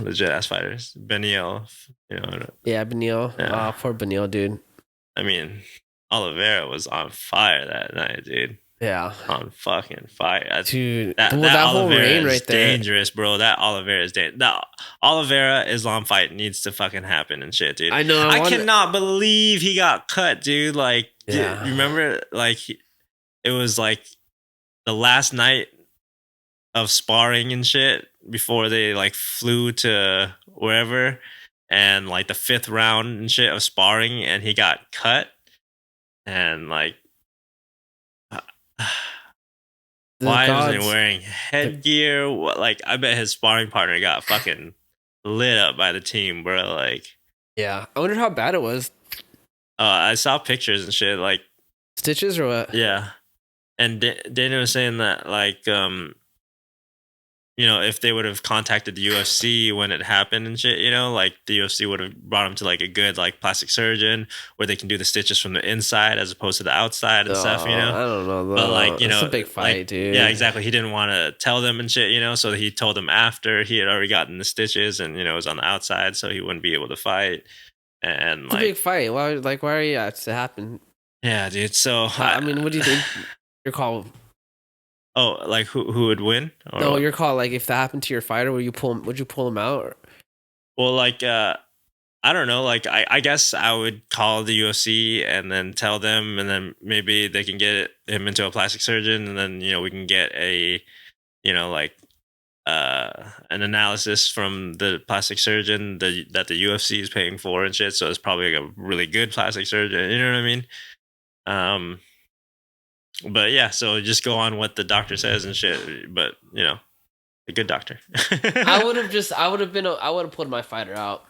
legit ass fighters. Benio, Yeah, Benio. Yeah. Poor Benio, dude. I mean, Oliveira was on fire that night, dude. Yeah, on fucking fire, dude. That whole reign right there, dangerous, bro. That Oliveira is dangerous. That Oliveira Islam fight needs to fucking happen and shit, dude. I know. I cannot believe he got cut, dude. Like, you remember, like, it was like the last night of sparring and shit before they like flew to wherever, and like the 5th round and shit of sparring, and he got cut, and like. Why wasn't he wearing headgear? Like, I bet his sparring partner got fucking lit up by the team, bro. Like, yeah, I wonder how bad it was. I saw pictures and shit. Like Stitches or what? yeah, and Dana was saying that like if they would have contacted the UFC when it happened and shit, like the UFC would have brought him to like a good like plastic surgeon where they can do the stitches from the inside as opposed to the outside and stuff, I don't know though. But like, it's a big fight, like, dude. yeah, exactly. He didn't want to tell them and shit, so he told them after he had already gotten the stitches and, it was on the outside, so he wouldn't be able to fight. And it's like, a big fight. Why are you at to happen? Yeah, dude. So I mean, what do you think? Your call. Oh, like who would win? Or no, your call. Like if that happened to your fighter, would you pull him out? Or? Well, like I don't know. Like I guess I would call the UFC and then tell them, and then maybe they can get him into a plastic surgeon, and then we can get a like an analysis from the plastic surgeon that the UFC is paying for and shit. So it's probably like a really good plastic surgeon. You know what I mean? But yeah, so just go on what the doctor says and shit. But a good doctor. I would have pulled my fighter out.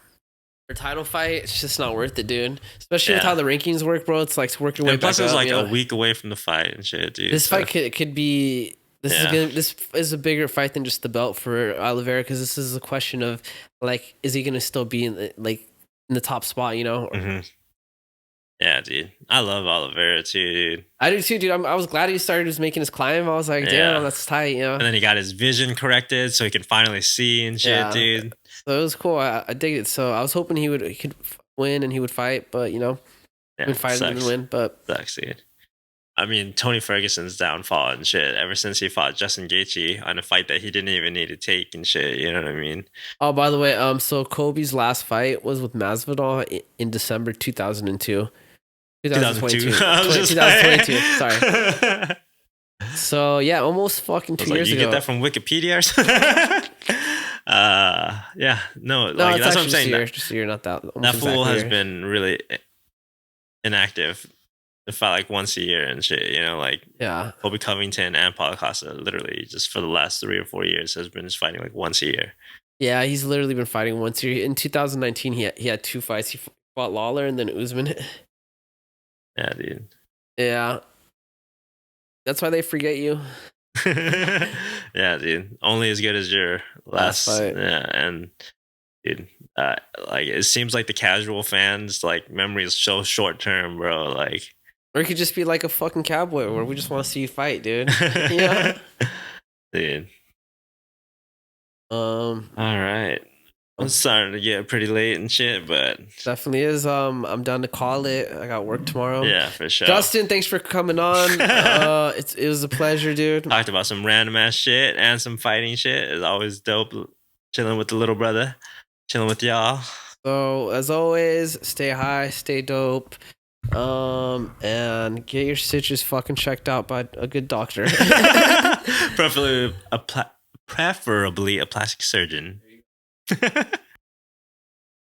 For title fight, it's just not worth it, dude. Especially with how the rankings work, bro. It's like working way back up. Plus, it was like a week away from the fight and shit, dude. This fight could be. This is a bigger fight than just the belt for Oliveira, because this is a question of like, is he gonna still be in the top spot? Mm-hmm. Yeah, dude. I love Oliveira too, dude. I do too, dude. I was glad he started just making his climb. I was like, damn, that's tight, And then he got his vision corrected so he can finally see and shit, dude. So it was cool. I dig it. So I was hoping he could win and he would fight, but he would fight and win. But sucks, dude. I mean, Tony Ferguson's downfall and shit. Ever since he fought Justin Gaethje on a fight that he didn't even need to take and shit, you know what I mean? Oh, by the way, so Kobe's last fight was with Masvidal in December 2002. 2022. 2022. Sorry. So yeah, almost fucking 2 years ago. You get that from Wikipedia or something? Yeah, no, like that's what I'm saying. Just a year, not that. That fool has been really inactive. They fight like once a year and shit. Like Colby Covington and Paulo Costa, literally just for the last 3 or 4 years has been just fighting like once a year. Yeah, he's literally been fighting once a year. In 2019, he had 2 fights. He fought Lawler and then Usman. Yeah, dude. Yeah. That's why they forget you. Yeah, dude. Only as good as your last fight. Yeah, and dude, like it seems like the casual fans like memory is so short term, bro. Like, or it could just be like a fucking cowboy where we just want to see you fight, dude. Yeah, dude. All right. I'm starting to get pretty late and shit, but definitely is. I'm done to call it. I got work tomorrow. Yeah, for sure. Justin, thanks for coming on. It was a pleasure, dude. Talked about some random ass shit and some fighting shit. It's always dope. Chilling with the little brother, chilling with y'all. So as always, stay high, stay dope, and get your stitches fucking checked out by a good doctor. Preferably a plastic surgeon.